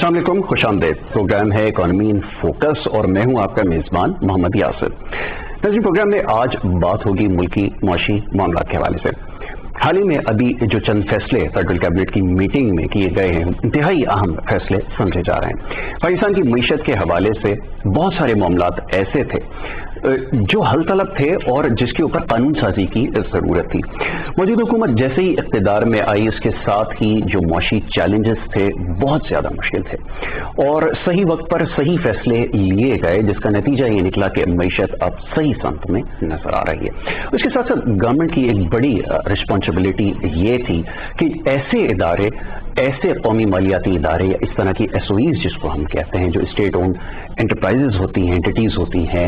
अस्सलाम वालेकुम, खुश आमदेद। प्रोग्राम है इकोनॉमी इन फोकस और मैं हूं आपका मेजबान मोहम्मद यासिर। इस प्रोग्राम में आज बात होगी मुल्की मौशी मामला के हवाले से। हाल ही में अभी जो चंद फैसले फेडरल कैबिनेट की मीटिंग में किए गए हैं, इंतहाई अहम फैसले समझे जा रहे हैं। पाकिस्तान की मीशत के हवाले से बहुत सारे मामलात ऐसे थे जो हल तलब थे और जिसके ऊपर कानून साजी की जरूरत थी। मौजूद हुकूमत जैसे ही इक़्तिदार में आई, इसके साथ ही जो मौशी चैलेंजेस थे बहुत ज्यादा मुश्किल थे और सही वक्त पर सही फैसले लिए गए, जिसका नतीजा ये निकला कि मीशत अब सही समत में नजर आ रही है। उसके साथ साथ गवर्नमेंट की एक बड़ी रिस्पॉन्सिबिलिटी ये थी कि ऐसे इदारे, ऐसे कौमी मालियाती इदारे या इस तरह की SOEs जिसको हम कहते हैं, जो स्टेट ओन्ड एंटरप्राइजेज होती हैं, एंटिटीज होती हैं,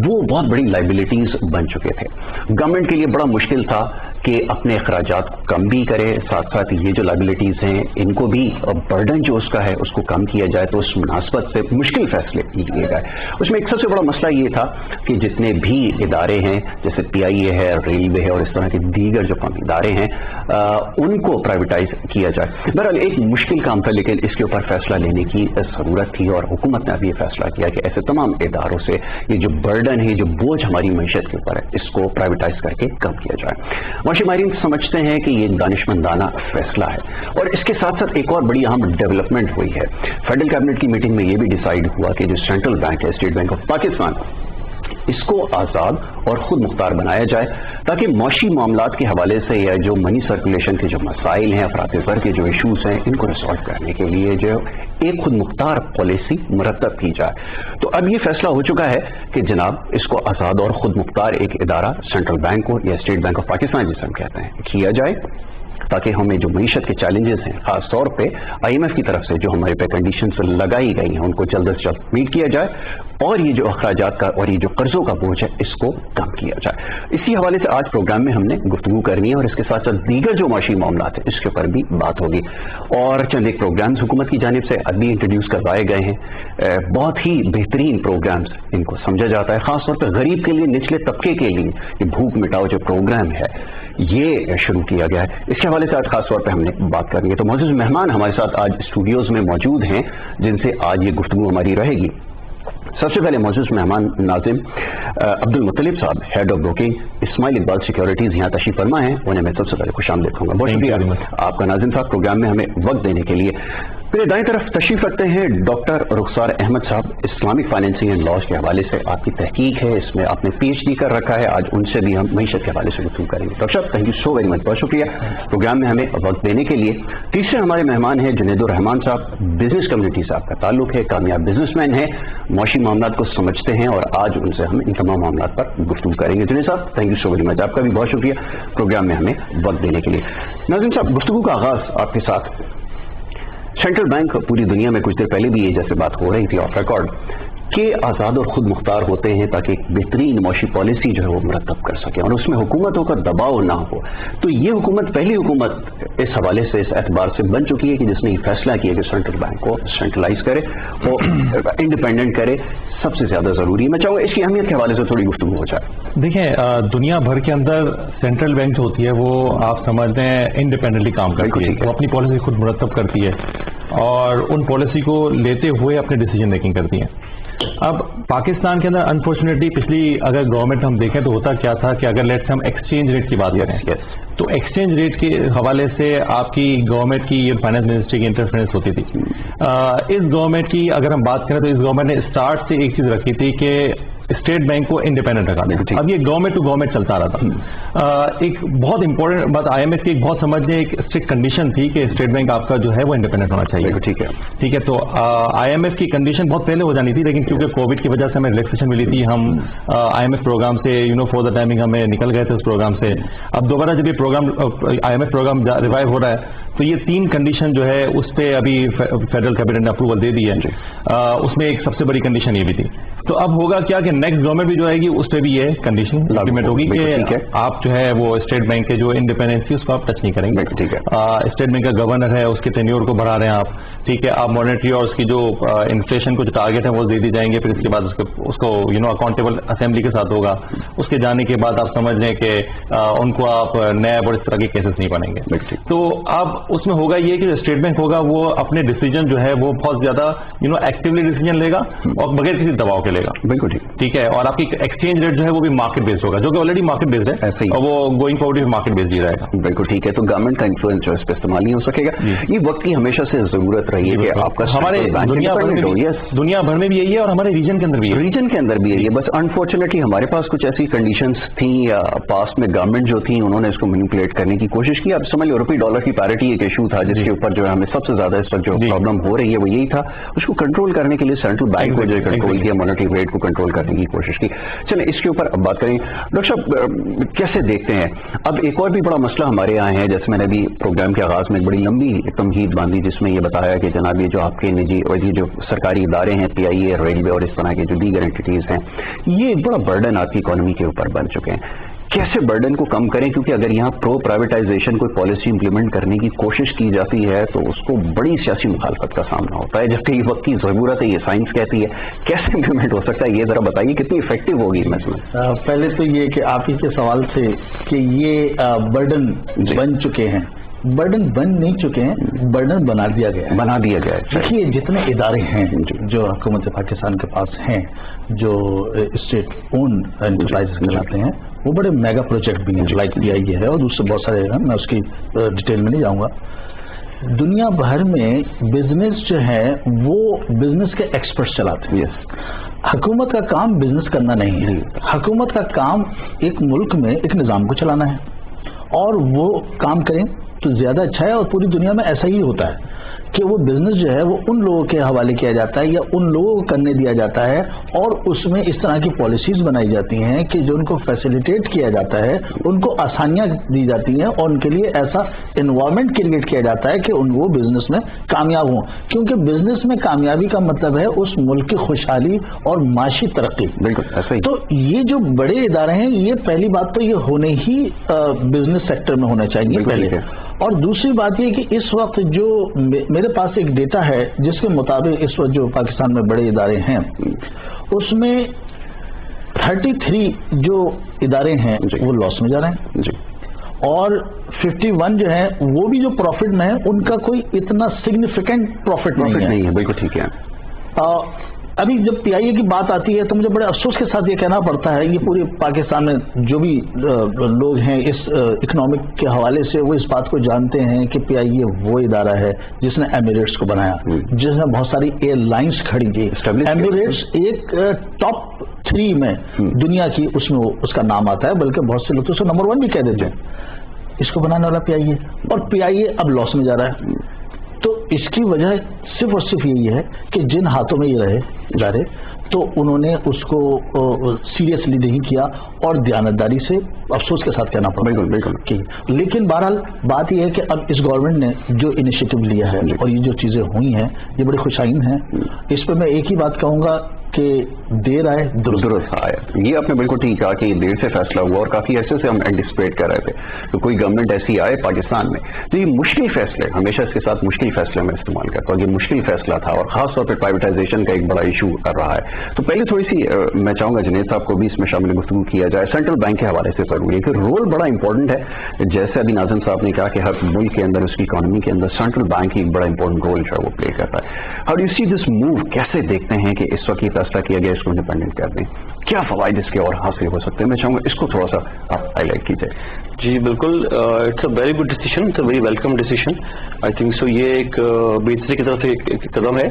वो बहुत बड़ी लाइबिलिटीज बन चुके थे। गवर्नमेंट के लिए बड़ा मुश्किल था कि अपने अखराजात कम भी करे, साथ साथ ये जो लाइबिलिटीज हैं इनको भी बर्डन जो उसका है उसको कम किया जाए। तो उस मुनासबत से मुश्किल फैसले लिए गए। उसमें एक सबसे बड़ा मसला ये था कि जितने भी इदारे हैं, जैसे PIA है, रेलवे है और इस तरह के दीगर जो कौमी इदारे हैं, उनको प्राइवेटाइज किया जाए। बहरहाल एक मुश्किल काम था, लेकिन इसके ऊपर फैसला लेने की जरूरत थी और हुकूमत ने अभी ये फैसला किया कि ऐसे तमाम इदारों से ये जो बर्डन है, जो बोझ हमारी मैशत के ऊपर है, इसको प्राइवेटाइज करके कम किया जाए। मौशी माहिरीन समझते हैं कि ये दानिशमंदाना फैसला है और इसके साथ साथ एक और बड़ी अहम डेवलपमेंट हुई है। फेडरल कैबिनेट की मीटिंग में ये भी डिसाइड हुआ कि जो सेंट्रल बैंक है, स्टेट बैंक ऑफ पाकिस्तान, इसको आज़ाद और खुद मुख्तार बनाया जाए ताकि मौशी मामलात के हवाले से या जो मनी सर्कुलेशन के जो मसाइल हैं, अफरात ज़र के जो इशूज़ हैं, इनको रिजॉल्व करने के लिए जो एक खुद मुख्तार पॉलिसी मुरतब की जाए। तो अब ये फैसला हो चुका है कि जनाब इसको आज़ाद और खुद मुख्तार एक इदारा सेंट्रल बैंक को या स्टेट बैंक ऑफ पाकिस्तान जिसे हम कहते हैं किया जाए, ताकि हमें जो मीशत के चैलेंजेस हैं, खास तौर पे IMF की तरफ से जो हमारे पे कंडीशंस लगाई गई हैं, उनको जल्द से जल्द मीट किया जाए और ये जो अखराजात का और ये जो कर्जों का बोझ है इसको कम किया जाए। इसी हवाले से आज प्रोग्राम में हमने गुफ्तगू करनी है और इसके साथ साथ दीगर जो माशी मामलात है इसके ऊपर भी बात होगी। और चंद एक प्रोग्राम्स हुकूमत की जानिब से अभी इंट्रोड्यूस करवाए गए हैं, बहुत ही बेहतरीन प्रोग्राम्स, इनको समझा जाता है खास तौर पर गरीब के लिए, निचले तबके के लिए ये भूख मिटाओ जो प्रोग्राम है ये शुरू किया गया है। इसके हवाले से आज खास तौर पर हमने बात करनी है। तो मौजूद मेहमान हमारे साथ आज स्टूडियोज में मौजूद हैं जिनसे आज ये गुफ्तगू हमारी रहेगी। सबसे पहले मौजूद मेहमान नाजिम अब्दुल मुत्तलिब साहब, head of broking Ismail Iqbal securities, यहाँ तशरीफ फरमा है। उन्हें मैं सबसे पहले खुशामदीद कहूँगा। बहुत शुक्रिया आपका नाजिम साहब, प्रोग्राम में हमें वक्त देने के लिए। मेरे दाएं तरफ तशरीफ रखते हैं डॉक्टर रुखसार अहमद साहब, इस्लामिक फाइनेंसिंग एंड लॉज के हवाले से आपकी तहकीक है, इसमें आपने PhD कर रखा है। आज उनसे भी हम मीशत के हवाले से गुफ्तगू करेंगे। डॉक्टर साहब, thank you so very much, बहुत शुक्रिया प्रोग्राम में हमें वक्त देने के लिए। तीसरे हमारे मेहमान हैं जुनैदुर रहमान साहब, बिजनेस कम्युनिटी से आपका ताल्लुक है, कामयाब बिजनेसमैन है, मौशी मामलात को समझते हैं और आज उनसे हम इन तमाम मामलात पर गुफ्तगू करेंगे। जुनैद साहब, thank you so very much, आपका भी बहुत शुक्रिया प्रोग्राम में हमें वक्त देने के लिए। नाज़िम साहब, गुफ्तगू का आगाज आपके साथ। सेंट्रल बैंक पूरी दुनिया में कुछ देर पहले भी ये जैसे बात हो रही थी ऑफ रिकॉर्ड कि आज़ाद और खुद मुख्तार होते हैं ताकि एक बेहतरीन मौशी पॉलिसी जो है वो मुरतब कर सके और उसमें हुकूमतों का दबाव ना हो। तो ये हुकूमत पहली हुकूमत इस हवाले से, इस एतबार से बन चुकी है कि जिसने ये फैसला किया कि सेंट्रल बैंक को सेंट्रलाइज करे, वो इंडिपेंडेंट करे, सबसे ज्यादा जरूरी है। मैं चाहूँगा इसकी अहमियत के हवाले से थोड़ी गुफ्तगू हो जाए। देखिए, दुनिया भर के अंदर सेंट्रल बैंक जो होती है वो आप समझते हैं इंडिपेंडेंटली काम करती है, वो अपनी पॉलिसी खुद मुरतब करती है और उन पॉलिसी को लेते हुए अपने डिसीजन मेकिंग करती है। अब पाकिस्तान के अंदर अनफॉर्चुनेटली पिछली अगर गवर्नमेंट हम देखें तो होता क्या था कि अगर लेट्स हम एक्सचेंज रेट की बात करें तो एक्सचेंज रेट के हवाले से आपकी गवर्नमेंट की ये फाइनेंस मिनिस्ट्री की इंटरफेरेंस होती थी। इस गवर्नमेंट की अगर हम बात करें तो इस गवर्नमेंट ने स्टार्ट से एक चीज रखी थी कि स्टेट बैंक को इंडिपेंडेंट रखा दें। अब ये गवर्नमेंट टू गवर्नमेंट चलता रहा था। एक बहुत इंपॉर्टेंट बात IMF की एक बहुत समझने एक स्ट्रिक्ट कंडीशन थी कि स्टेट बैंक आपका जो है वो इंडिपेंडेंट होना चाहिए। ठीक है, तो IMF की कंडीशन बहुत पहले हो जानी थी, लेकिन क्योंकि कोविड की वजह से हमें रिलैक्सेशन मिली थी, हम IMF प्रोग्राम से फॉर द टाइमिंग हमें निकल गए थे उस प्रोग्राम से। अब दोबारा जब ये प्रोग्राम IMF प्रोग्राम रिवाइव हो रहा है तो ये 3 कंडीशन जो है उस पर अभी फेडरल कैबिनेट ने अप्रूवल दे दी है। उसमें एक सबसे बड़ी कंडीशन ये भी थी। तो अब होगा क्या कि नेक्स्ट गवर्नमेंट भी जो आएगी उस पर भी ये कंडीशन इम्प्लीमेंट होगी कि आप जो है वो स्टेट बैंक के जो इंडिपेंडेंस थी उसको आप टच नहीं करेंगे। ठीक है, स्टेट बैंक का गवर्नर है, उसके टेन्योर को बढ़ा रहे हैं आप। ठीक है, आप मॉनेटरी और उसकी जो इन्फ्लेशन को जो टारगेट है वो दे दी जाएंगे, फिर इसके बाद उसको अकाउंटेबल असेंबली के साथ होगा, اس کے جانے کے بعد آپ سمجھ لیں کہ ان کو آپ نیب اور اس طرح کے کیسز نہیں بنیں گے. تو اب اس میں ہوگا یہ کہ اسٹیٹ بینک ہوگا وہ اپنے ڈیسیجن جو ہے وہ بہت زیادہ ایکٹیولی ڈیسیجن لے گا اور بغیر کسی دباؤ کے لے گا. بالکل ٹھیک ہے. اور آپ کی ایکسچینج ریٹ جو ہے وہ بھی مارکیٹ بیسڈ ہوگا, جو کہ آلریڈی مارکیٹ بیسڈ ہے, ایسے ہی اور وہ گوئنگ فارورڈ بھی مارکیٹ بیسڈ ہی رہے گا. بالکل ٹھیک ہے. تو گورنمنٹ کا انفلوئنس جو اس پہ استعمال نہیں ہو سکے گا. یہ وقت کی ہمیشہ سے ضرورت رہی ہے کہ آپ کا ہمارے دنیا بھر میں بھی یہی ہے اور ہمارے ریجن کے اندر بھی یہی ہے. بس انفارچونیٹلی ہمارے پاس کچھ ایسی کنڈیشنز تھیں یا پاسٹ میں گورنمنٹ جو تھی انہوں نے اس کو مینیپولیٹ کرنے کی کوشش کی. اب سمجھ لو روپی ڈالر کی پیرٹی ایک ایشو تھا جس کے اوپر جو ہے ہمیں سب سے زیادہ اس وقت جو پرابلم ہو رہی ہے وہ یہی تھا. اس کو کنٹرول کرنے کے لیے سینٹرل بینک کو جو کنٹرول کیا, مانیٹری ریٹ کو کنٹرول کرنے کی کوشش کی. چلیں اس کے اوپر اب بات کریں. ڈاکٹر صاحب کیسے دیکھتے ہیں اب ایک اور بھی بڑا مسئلہ ہمارے یہاں ہے, جیسے میں نے ابھی پروگرام کے آغاز میں ایک بڑی لمبی تمہید باندھی جس میں یہ بتایا کہ جناب یہ جو آپ کے نجی اور یہ جو سرکاری ادارے ہیں پی آئی اے, ریلوے اور اس طرح کے جو دیگر اینٹیز ہیں یہ ایک بڑا برڈن آپ کی اکانومی کے اوپر بن چکے ہیں. کیسے برڈن کو کم کریں, کیونکہ اگر یہاں پرو پرائیویٹائزیشن کوئی پالیسی امپلیمنٹ کرنے کی کوشش کی جاتی ہے تو اس کو بڑی سیاسی مخالفت کا سامنا ہوتا ہے, جبکہ یہ وقت کی ضرورت ہے, یہ سائنس کہتی ہے. کیسے امپلیمنٹ ہو سکتا ہے یہ ذرا بتائیے, کتنی افیکٹو ہوگی اس میں؟ پہلے تو یہ کہ آپ ہی کے سوال سے کہ یہ برڈن بن چکے ہیں, برڈن بن نہیں چکے ہیں, برڈن بنا دیا گیا ہے. دیکھیے جتنے ادارے ہیں جو حکومت پاکستان کے پاس ہیں جو اسٹیٹ اون انٹرپرائز کہلاتے ہیں وہ بڑے میگا پروجیکٹ بھی ہیں, لائک پی آئی اے ہے اور دوسرے بہت سارے ہیں, میں اس کی ڈیٹیل میں نہیں جاؤں گا. دنیا بھر میں بزنس جو ہے وہ بزنس کے ایکسپرٹس چلاتے ہیں. حکومت کا کام بزنس کرنا نہیں ہے, حکومت کا کام ایک ملک میں ایک نظام کو چلانا ہے اور وہ کام کریں تو زیادہ اچھا ہے. اور پوری دنیا میں ایسا ہی ہوتا ہے کہ وہ بزنس جو ہے وہ ان لوگوں کے حوالے کیا جاتا ہے یا ان لوگوں کو کرنے دیا جاتا ہے اور اس میں اس طرح کی پالیسیز بنائی جاتی ہیں کہ جو ان کو فیسیلیٹیٹ کیا جاتا ہے, ان کو آسانیاں دی جاتی ہیں اور ان کے لیے ایسا انوائرمنٹ کریٹ کیا جاتا ہے کہ ان وہ بزنس میں کامیاب ہوں, کیونکہ بزنس میں کامیابی کا مطلب ہے اس ملک کی خوشحالی اور معاشی ترقی. بالکل ایسا ہی. تو یہ جو بڑے ادارے ہیں یہ پہلی بات تو یہ ہونے ہی بزنس سیکٹر میں ہونا چاہیے پہلے. اور دوسری بات یہ کہ اس وقت جو میرے پاس ایک ڈیٹا ہے جس کے مطابق اس وقت جو پاکستان میں بڑے ادارے ہیں اس میں 33 جو ادارے ہیں وہ لاس میں جا رہے ہیں اور 51 جو ہیں وہ بھی جو پروفٹ میں ہیں ان کا کوئی اتنا سگنیفیکنٹ پروفٹ نہیں ہے. بالکل ٹھیک ہے. ابھی جب پی آئی اے کی بات آتی ہے تو مجھے بڑے افسوس کے ساتھ یہ کہنا پڑتا ہے, یہ پورے پاکستان میں جو بھی لوگ ہیں اس اکنامک کے حوالے سے وہ اس بات کو جانتے ہیں کہ پی آئی اے وہ ادارہ ہے جس نے ایمریٹس کو بنایا, جس نے بہت ساری ایئر لائنس کھڑی کی. ایمریٹس ایک ٹاپ 3 میں دنیا کی اس میں اس کا نام آتا ہے, بلکہ بہت سے لوگ تو اس کو نمبر 1 بھی کہہ دیتے ہیں. اس کو بنانے والا پی آئی اے, اور پی آئی اے اب لاس میں جا رہا ہے. تو اس کی وجہ صرف اور صرف یہی ہے کہ جن ہاتھوں میں یہ رہے تو انہوں نے اس کو سیریسلی نہیں کیا اور دیانتداری سے افسوس کے ساتھ کہنا پڑا. بالکل. لیکن بہرحال بات یہ ہے کہ اب اس گورنمنٹ نے جو انیشیٹو لیا ہے اور یہ جو چیزیں ہوئی ہیں یہ بڑی خوشائن ہیں. اس پہ میں ایک ہی بات کہوں گا کہ دیر آئے درست آئے. یہ آپ نے بالکل ٹھیک کہا کہ دیر سے فیصلہ ہوا اور کافی عرصے سے ہم اینٹیسپیٹ کر رہے تھے کہ کوئی گورنمنٹ ایسی آئے پاکستان میں. تو یہ مشکل فیصلے, ہمیشہ اس کے ساتھ مشکل فیصلے میں استعمال کرتا ہوں, یہ مشکل فیصلہ تھا اور خاص طور پہ پرائیویٹائزیشن کا ایک بڑا ایشو کر رہا ہے. تو پہلے تھوڑی سی میں چاہوں گا جنید صاحب کو بھی اس میں شامل گفتگو کیا جائے. سینٹرل بینک کے حوالے سے ضروری ہے کہ رول بڑا امپورٹنٹ ہے, جیسے ابھی ناظم صاحب نے کہا کہ ہر ملک کے اندر اس کی اکانومی کے اندر سینٹرل بینک ایک بڑا امپورٹنٹ رول جو ہے وہ پلے کرتا ہے. How do you see this move, کیسے دیکھتے ہیں کہ اس وقت یہ فیصلہ کیا گیا اس کو انڈیپینڈنٹ کر دیں, کیا فوائد اس کے اور حاصل ہو سکتے ہیں؟ میں چاہوں گا اس کو تھوڑا سا آپ ہائی لائٹ کیجیے. جی بالکل, it's a very good decision, it's a very welcome decision. I think so یہ ایک بیسری کی طرف سے ایک قدم ہے.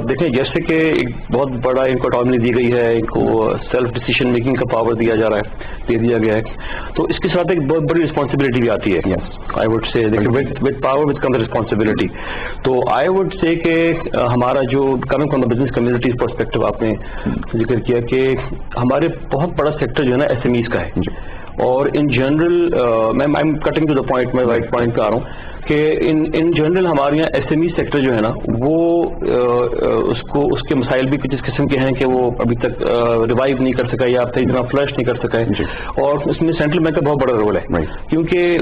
دیکھیں جیسے کہ ایک بہت بڑا ان کو اٹانومی دی گئی ہے, ان کو سیلف ڈیسیشن میکنگ کا پاور دیا جا رہا ہے, دے دیا گیا ہے, تو اس کے ساتھ ایک بہت بڑی رسپانسبلٹی بھی آتی ہے. آئی وڈ سے with power with comes responsibility. تو آئی وڈ سے کہ ہمارا جو coming from the business communities perspective آپ نے ذکر کیا کہ ہمارے بہت بڑا سیکٹر جو ہے نا ایس ایم ایز کا ہے, اور ان جنرل میں I am cutting to the point, میں رائٹ پوائنٹ پہ آ رہا ہوں کہ ان جنرل ہمارے یہاں ایس ایم ای سیکٹر جو ہے نا وہ اس کے مسائل بھی کچھ اس قسم کے ہیں کہ وہ ابھی تک ریوائیو نہیں کر سکا یا اتنا فلش نہیں کر سکا ہے, اور اس میں سینٹرل بینک کا بہت بڑا رول ہے, کیونکہ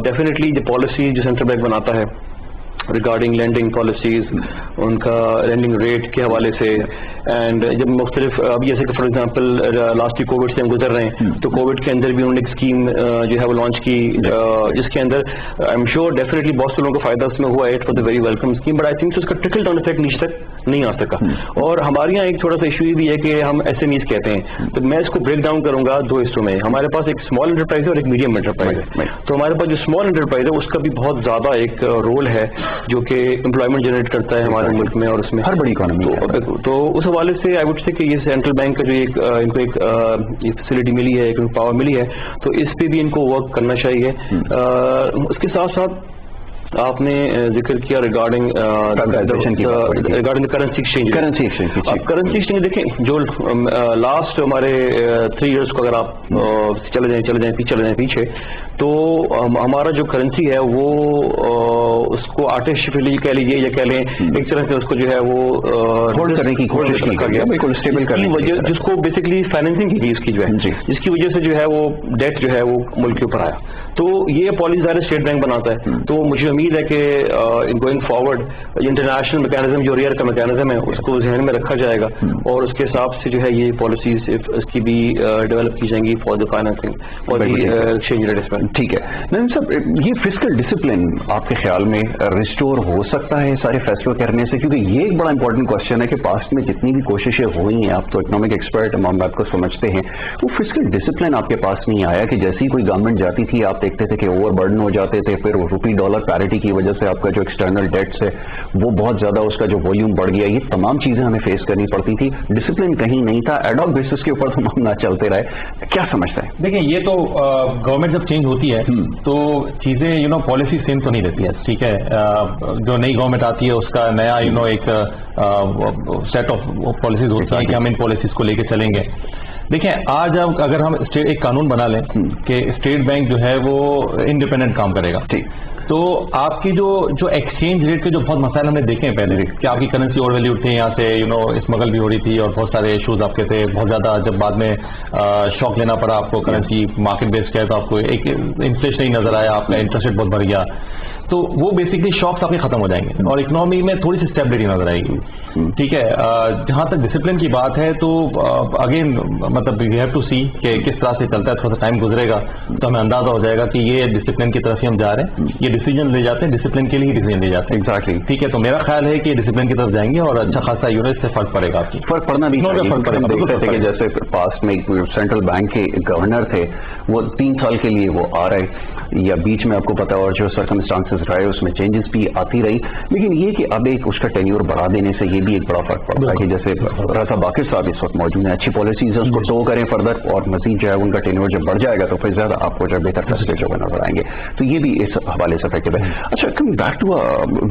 ڈیفینیٹلی جو پالیسی جو سینٹرل بینک بناتا ہے ریگارڈنگ لینڈنگ پالیسیز، ان کا لینڈنگ ریٹ کے حوالے سے، اینڈ جب مختلف اب جیسے کہ فار ایگزامپل لاسٹ کی کووڈ سے ہم گزر رہے ہیں تو کووڈ کے اندر بھی انہوں نے ایک اسکیم جو ہے وہ لانچ کی جس کے اندر آئی ایم شیور ڈیفینیٹلی بہت سے لوگوں کو فائدہ اس میں ہوا ہے. It was a very welcome scheme, but I think اس کا ٹرکل ڈاؤن افیکٹ نیچے تک نہیں آ سکا. اور ہمارے یہاں ایک تھوڑا سا ایشو یہ بھی ہے کہ ہم ایس ایم ایز کہتے ہیں، تو میں اس کو بریک ڈاؤن کروں گا دو حصوں میں. ہمارے پاس ایک اسمال انٹرپرائز ہے اور ایک میڈیم انٹرپرائز ہے. تو ہمارے پاس جو اسمال انٹرپرائز ہے اس کا بھی بہت زیادہ ایک رول ہے جو کہ امپلائمنٹ جنریٹ کرتا ہے ہمارے ملک میں اور اس میں ہر بڑی اکانومی. تو اس حوالے سے آئی وڈ سے کہ یہ سینٹرل بینک کا جو ان کو ایک فیسلٹی ملی ہے، ایک پاور ملی ہے، تو اس پہ بھی ان کو ورک کرنا چاہیے. اس کے ساتھ ساتھ آپ نے ذکر کیا ریگارڈنگ کرنسی ایکسچینج. دیکھیں جو لاسٹ ہمارے 3 ایئرس کو اگر آپ چلے جائیں پیچھے تو ہمارا جو کرنسی ہے وہ اس کو آرٹیفیشلی کہہ لیجیے یا کہہ لیں ایک طرح سے اس کو جو ہے وہ ہولڈ کرنے کی کوشش رکھا گیا، بالکل اسٹیبل کرنے کی وجہ، جس کو بیسکلی فائنینسنگ کی گئی اس کی جو ہے جس کی وجہ سے جو ہے وہ ڈیٹ جو ہے وہ ملک کے اوپر آیا. تو یہ پالیسی ظاہر اسٹیٹ بینک بناتا ہے. تو مجھے امید ہے کہ گوئنگ فارورڈ انٹرنیشنل میکینزم جو ریئر کا میکینزم ہے اس کو ذہن میں رکھا جائے گا اور اس کے حساب سے جو ہے یہ پالیسیز اس کی بھی ڈیولپ کی جائیں گی فار دا فائنینسنگ اور ایکسچینج ریٹ اسپینڈ. ٹھیک ہے نعیم صاحب، یہ فسکل ڈسپلن آپ کے خیال میں ریسٹور ہو سکتا ہے سارے فیصلے کرنے سے؟ کیونکہ یہ ایک بڑا امپورٹنٹ کوشچن ہے کہ پاسٹ میں جتنی بھی کوششیں ہوئی ہیں، آپ تو اکنامک ایکسپرٹ معاملات کو سمجھتے ہیں، وہ فسکل ڈسپلن آپ کے پاس نہیں آیا کہ جیسی کوئی گورنمنٹ جاتی تھی آپ دیکھتے تھے کہ اوور برڈن ہو جاتے تھے، پھر روپی ڈالر پیرٹی کی وجہ سے آپ کا جو ایکسٹرنل ڈیٹس ہے وہ بہت زیادہ اس کا جو والیوم بڑھ گیا. یہ تمام چیزیں ہمیں فیس کرنی پڑتی تھی، ڈسپلن کہیں نہیں تھا، ایڈ ہاک بیسس کے اوپر تو معاملہ چلتے رہے. کیا سمجھتا ہے؟ دیکھیں یہ تو گورنمنٹ جب چینج ہوتی ہے تو چیزیں پالیسی سیم تو نہیں رہتی ہے. ٹھیک ہے، جو نئی گورنمنٹ آتی ہے اس کا نیا ایک سیٹ آف پالیسیز ہوتی ہے کہ ہم ان پالیسیز کو لے کے چلیں گے. دیکھیں آج اگر ہم ایک قانون بنا لیں کہ اسٹیٹ بینک جو ہے وہ انڈیپینڈنٹ کام کرے گا، تو آپ کی جو ایکسچینج ریٹ کے جو بہت مسائل ہم نے دیکھے ہیں پہلے کہ آپ کی کرنسی اوور ویلیو تھی، یہاں سے اسمگل بھی ہو رہی تھی اور بہت سارے ایشوز آپ کے تھے. بہت زیادہ جب بعد میں شاک لینا پڑا آپ کو، کرنسی مارکیٹ بیس کیا تو آپ کو ایک انفلیشن ہی نظر آیا، آپ کا انٹرسٹ ریٹ بہت بڑھ گیا. تو وہ بیسکلی شاکس آپ کے ختم ہو جائیں گے اور اکنامی میں تھوڑی سی اسٹیبلٹی نظر آئے گی. ٹھیک ہے، جہاں تک ڈسپلن کی بات ہے تو اگین مطلب وی ہیو ٹو سی کہ کس طرح سے چلتا ہے. تھوڑا سا ٹائم گزرے گا تو ہمیں اندازہ ہو جائے گا کہ یہ ڈسپلن کی طرف ہی ہم جا رہے ہیں. یہ ڈیسیجن لے جاتے ہیں، ڈسپلن کے لیے ہی ڈیسیجن لے جاتے ہیں. ایگزیکٹلی. ٹھیک ہے، تو میرا خیال ہے کہ ڈسپلن کی طرف جائیں گے اور اچھا خاصا اس سے فرق پڑے گا. آپ کی فرق پڑنا بھی دیکھتے تھے کہ جیسے پاس میں سینٹرل بینک کے گورنر تھے وہ 3 سال کے لیے وہ آ رہے یا بیچ میں آپ کو پتا اور جو سرکمسٹانسز رہے اس میں چینجز بھی آتی رہی. لیکن یہ کہ اب ایک اس کا ٹینیور بڑھا دینے سے یہ بھی ایک بڑا فرق پڑتا ہے کہ جیسے رضا باقر صاحب اس وقت موجود ہیں، اچھی پالیسیز ہیں اس کو ٹو کریں فردر اور مزید جو ہے ان کا ٹینیور جب بڑھ جائے گا تو پھر زیادہ آپ کو جو بہتر فیصلے جو نظر آئیں گے. تو یہ بھی اس حوالے سے افیکٹو ہے. اچھا coming back to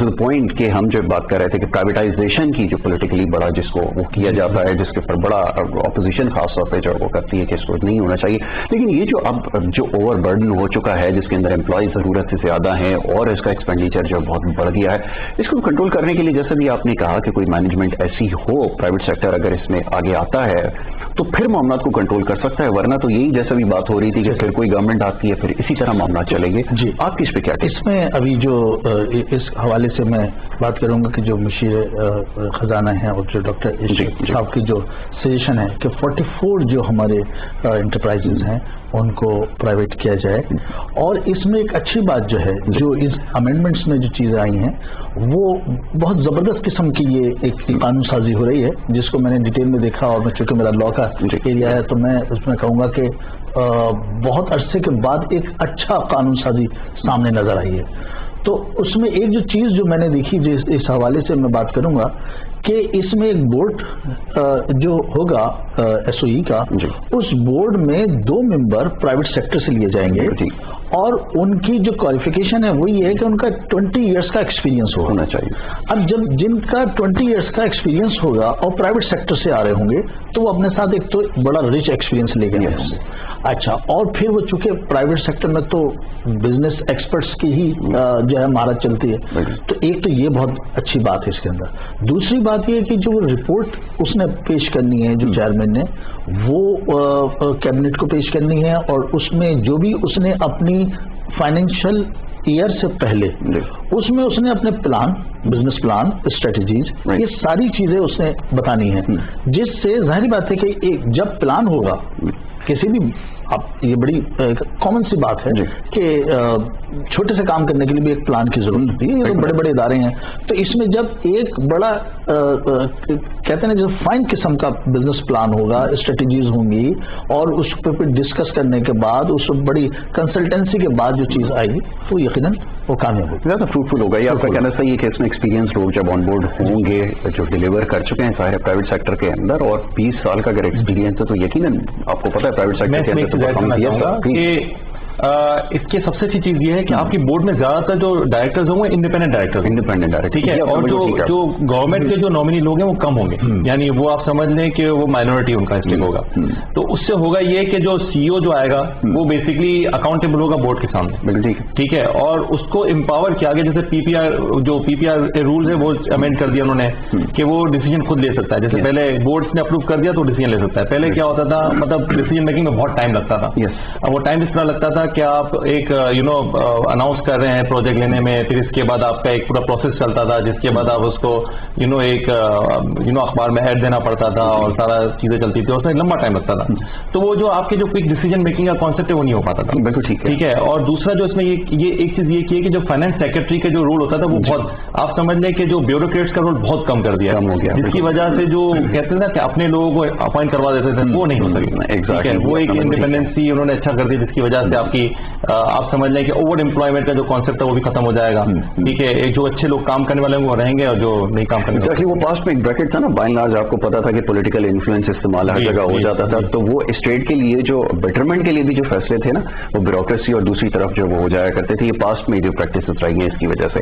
the point کہ ہم جو بات کر رہے تھے کہ پرائیویٹائزیشن کی جو پولیٹیکلی بڑا جس کو وہ کیا جاتا ہے، جس کے اوپر بڑا اپوزیشن خاص طور پہ جو وہ کرتی ہے کہ اس کو نہیں ہونا چاہیے. لیکن یہ جو اب جو اوور برڈن ہو چکا ہے جس کے اندر امپلائیز ضرورت سے زیادہ ہیں اور اس کا ایکسپینڈیچر جو بہت بڑھ گیا ہے، اس کو کنٹرول کرنے کے لیے جیسا بھی آپ نے کہا کہ کوئی مینجمنٹ ایسی ہو، پرائیویٹ سیکٹر اگر اس میں آگے آتا ہے تو پھر معاملات کو کنٹرول کر سکتا ہے. ورنہ تو یہی جیسا بھی بات ہو رہی تھی کہ پھر کوئی گورنمنٹ آتی ہے پھر اسی طرح معاملات چلیں گے. جی آپ کی اس پہ کیا اس میں ابھی جو اس حوالے سے میں بات کروں گا کہ جو مشیر خزانہ ہیں اور جو ڈاکٹر صاحب کی جو سجیشن ہے کہ 44 جو ہمارے انٹرپرائزز ہیں ان کو پرائیویٹ کیا جائے. اور اس میں ایک اچھی بات جو ہے جو اس امینڈمنٹس میں جو چیزیں آئی ہیں وہ بہت زبردست قسم کی یہ ایک قانون سازی ہو رہی ہے جس کو میں نے ڈیٹیل میں دیکھا اور میں چونکہ میرا لا کا ایریا ہے تو میں اس میں کہوں گا کہ بہت عرصے کے بعد ایک اچھا قانون سازی سامنے نظر آئی ہے. تو اس میں ایک جو چیز جو میں نے دیکھی جو اس حوالے سے میں بات کروں گا کہ اس میں ایک بورڈ جو ہوگا ایس او ای کا، اس بورڈ میں 2 ممبر پرائیویٹ سیکٹر سے لیے جائیں گے اور ان کی جو کوالیفیکیشن ہے وہ یہ ہے کہ ان کا 20 ایئرس کا ایکسپیرینس ہونا چاہیے. اب جب جن کا 20 ایئرس کا ایکسپیرینس ہوگا اور پرائیویٹ سیکٹر سے آ رہے ہوں گے تو وہ اپنے ساتھ ایک تو بڑا رچ ایکسپیرینس لے کے آئے ہوں گے. اچھا، اور پھر وہ چونکہ پرائیویٹ سیکٹر میں تو بزنس ایکسپرٹس کی ہی جو ہے مہارت چلتی ہے، تو ایک تو یہ بہت اچھی بات ہے اس کے اندر. دوسری بات یہ ہے کہ جو رپورٹ اس نے پیش کرنی ہے جو چیئرمین نے وہ کیبنٹ کو پیش کرنی ہے اور اس میں جو بھی اس نے اپنی فائنینشیل ईयर से पहले उसमें उसने अपने प्लान, बिजनेस प्लान, स्ट्रेटजीज, ये सारी चीजें उसने बतानी है, जिससे जाहिर बात है कि जब प्लान होगा किसी भी, आप ये बड़ी कॉमन सी बात है कि छोटे से काम करने के लिए भी एक प्लान की जरूरत होती है, ये तो बड़े बड़े इदारे हैं, तो इसमें जब एक बड़ा कहते हैं जो फाइन किस्म का बिजनेस प्लान होगा, स्ट्रेटजीज होंगी, और उस पर डिस्कस करने के बाद, उस बड़ी कंसल्टेंसी के बाद जो चीज आएगी तो यकीनन वो कामयाब होगी, ज्यादा फ्रूटफुल होगा। ये आपका कहना सही है कि इसमें एक्सपीरियंस लोग जब ऑन बोर्ड होंगे, जो डिलीवर कर चुके हैं सारे प्राइवेट सेक्टर के अंदर, और 20 साल का अगर एक्सपीरियंस है तो यकीनन आपको पता है प्राइवेट सेक्टर के अंदर इसकी सबसे अच्छी चीज ये है कि आपकी बोर्ड में ज्यादातर जो डायरेक्टर्स होंगे इंडिपेंडेंट डायरेक्टर, ठीक है, और जो गवर्नमेंट के जो नॉमिनी लोग हैं वो कम होंगे, यानी वो आप समझ लें कि वो माइनॉरिटी उनका स्टेक होगा। तो उससे होगा ये कि जो सीईओ जो आएगा वो बेसिकली अकाउंटेबल होगा बोर्ड के सामने, ठीक है, और उसको एम्पावर किया गया, जैसे पीपीआर रूल्स है वो अमेंड कर दिया उन्होंने कि वो डिसीजन खुद ले सकता है। जैसे पहले बोर्ड ने अप्रूव कर दिया तो डिसीजन ले सकता है, पहले क्या होता था, मतलब डिसीजन मेकिंग में बहुत टाइम लगता था। अब वो टाइम इस तरह लगता था कि आप एक अनाउंस कर रहे हैं प्रोजेक्ट लेने में, फिर इसके बाद आपका एक पूरा प्रोसेस चलता था, जिसके बाद आप उसको एक अखबार में ऐड देना पड़ता था और सारा चीजें चलती थी, उसमें लंबा टाइम लगता था। तो वो जो आपके जो क्विक डिसीजन मेकिंग का कॉन्सेप्ट है वो नहीं हो पाता था। बिल्कुल ठीक है। और दूसरा जो इसमें ये एक चीज ये की है कि जो फाइनेंस सेक्रेटरी का जो रोल होता था वो बहुत, आप समझ लें कि जो ब्यूरोक्रेट्स का रोल बहुत कम कर दिया, जिसकी वजह से जो कहते हैं ना कि अपने लोगों को अपॉइंट करवा देते थे वो नहीं हो सकी। वो एक इंडिपेंडेंसी उन्होंने अच्छा कर दी, जिसकी वजह से आपकी आप समझ लें कि ओवर एम्प्लॉयमेंट का जो कॉन्सेप्ट है वो भी खत्म हो जाएगा, ठीक है, एक जो अच्छे लोग काम करने वाले हैं वो रहेंगे और जो नहीं काम करने वाले, वो पास्ट में एक ब्रैकेट था ना, बाय एंड लार्ज आपको पता था कि पॉलिटिकल इन्फ्लुएंस इस्तेमाल हर जगह हो जाता था, तो वो स्टेट के लिए जो बेटरमेंट के लिए भी जो फैसले थे ना, वो ब्यूरोक्रेसी और दूसरी तरफ जो वो हो जाया करते थे, ये पास्ट में जो प्रैक्टिस रही है इसकी वजह से।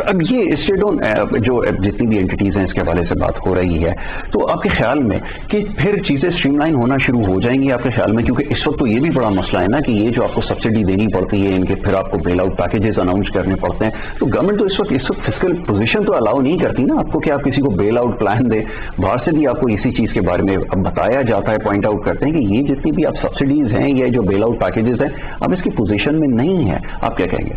अब ये स्टेट जो जितनी भी एंटिटीज हैं इसके हवाले से बात हो रही है, तो आपके ख्याल में कि फिर चीजें स्ट्रीमलाइन होना शुरू हो जाएंगी आपके ख्याल में? क्योंकि इस वक्त तो ये भी बड़ा मसला है ना कि ये जो आपको सब्सिडी देनी पड़ती है, इनके फिर आपको बेल आउट पैकेजेस अनाउंस करने पड़ते हैं, तो गवर्नमेंट तो इस वक्त फिस्कल पोजीशन तो अलाउ नहीं करती ना आपको कि आप किसी को बेल आउट प्लान दे। बाहर से भी आपको इसी चीज के बारे में अब बताया जाता है, पॉइंट आउट करते हैं कि ये जितनी भी आप सब्सिडीज हैं, ये जो बेल आउट पैकेजेस हैं, अब इसकी पोजीशन में नहीं है। आप क्या कहेंगे?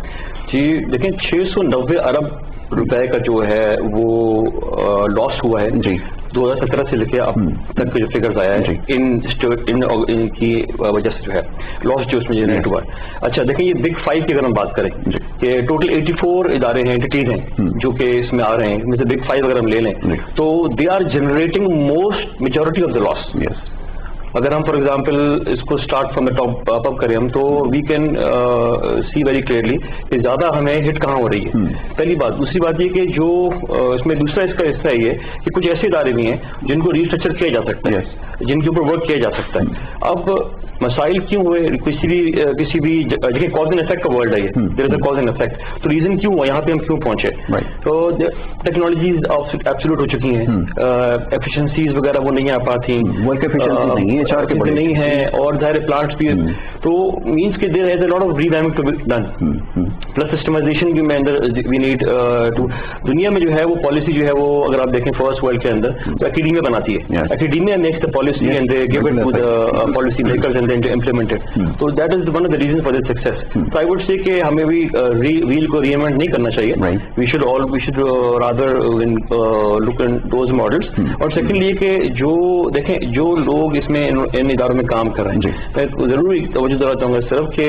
जी देखिए, 690 अरब रुपए का जो है वो लॉस हुआ है जी 2017 से लेके अब तक के जो फिगर्स आया है इनकी वजह से जो है लॉस जो उसमें जनरेट हुआ है। अच्छा देखिए, ये बिग 5 की अगर हम बात करें कि टोटल 84 इदारे हैं, एंटिटीज हैं जो कि इसमें आ रहे हैं, इनमें से बिग 5 अगर हम ले लें तो they are generating most majority of the loss. अगर हम फॉर एग्जांपल इसको start from the top up करें हम, तो we can see very clearly कि ज्यादा हमें हिट कहाँ हो रही है, पहली बात। दूसरी बात ये कि जो इसमें दूसरा इसका हिस्सा ये कि कुछ ऐसे इदारे भी हैं जिनको रिस्ट्रक्चर किया जा सकता है, जिनके ऊपर वर्क किया जा सकता है। अब मसाइल क्यों हुए, किसी भी जगह कॉज एंड इफेक्ट का वर्ल्ड है, ये there is a cause and effect, तो रीजन क्यों हुआ, यहाँ पे हम क्यों पहुंचे। तो टेक्नोलॉजीज एब्सोल्यूट हो चुकी हैं, एफिशिएंसीज वगैरह वो नहीं आ पाती, वर्क एफिशिएंसी नहीं है, चार के नहीं है, और ज़ाहिर प्लांट्स भी, तो मींस के there is a lot of revamping to be done, plus systematization भी अंदर वी नीड टू। दुनिया में जो है वो पॉलिसी जो है वो अगर आप देखें फर्स्ट वर्ल्ड के अंदर तो एकेडमिया बनाती है, academia makes the policy and they give it to the policy makers and then to implement it. तो that is one of the reason for this success. तो आई वुड से कि हमें भी व्हील को reinvent नहीं करना चाहिए, we should rather look in those models. और सेकेंडली कि जो देखें जो लोग इसमें इन इदारों में काम कर रहे हैं, मैं जरूर तवज्जो देना चाहूंगा सिर्फ कि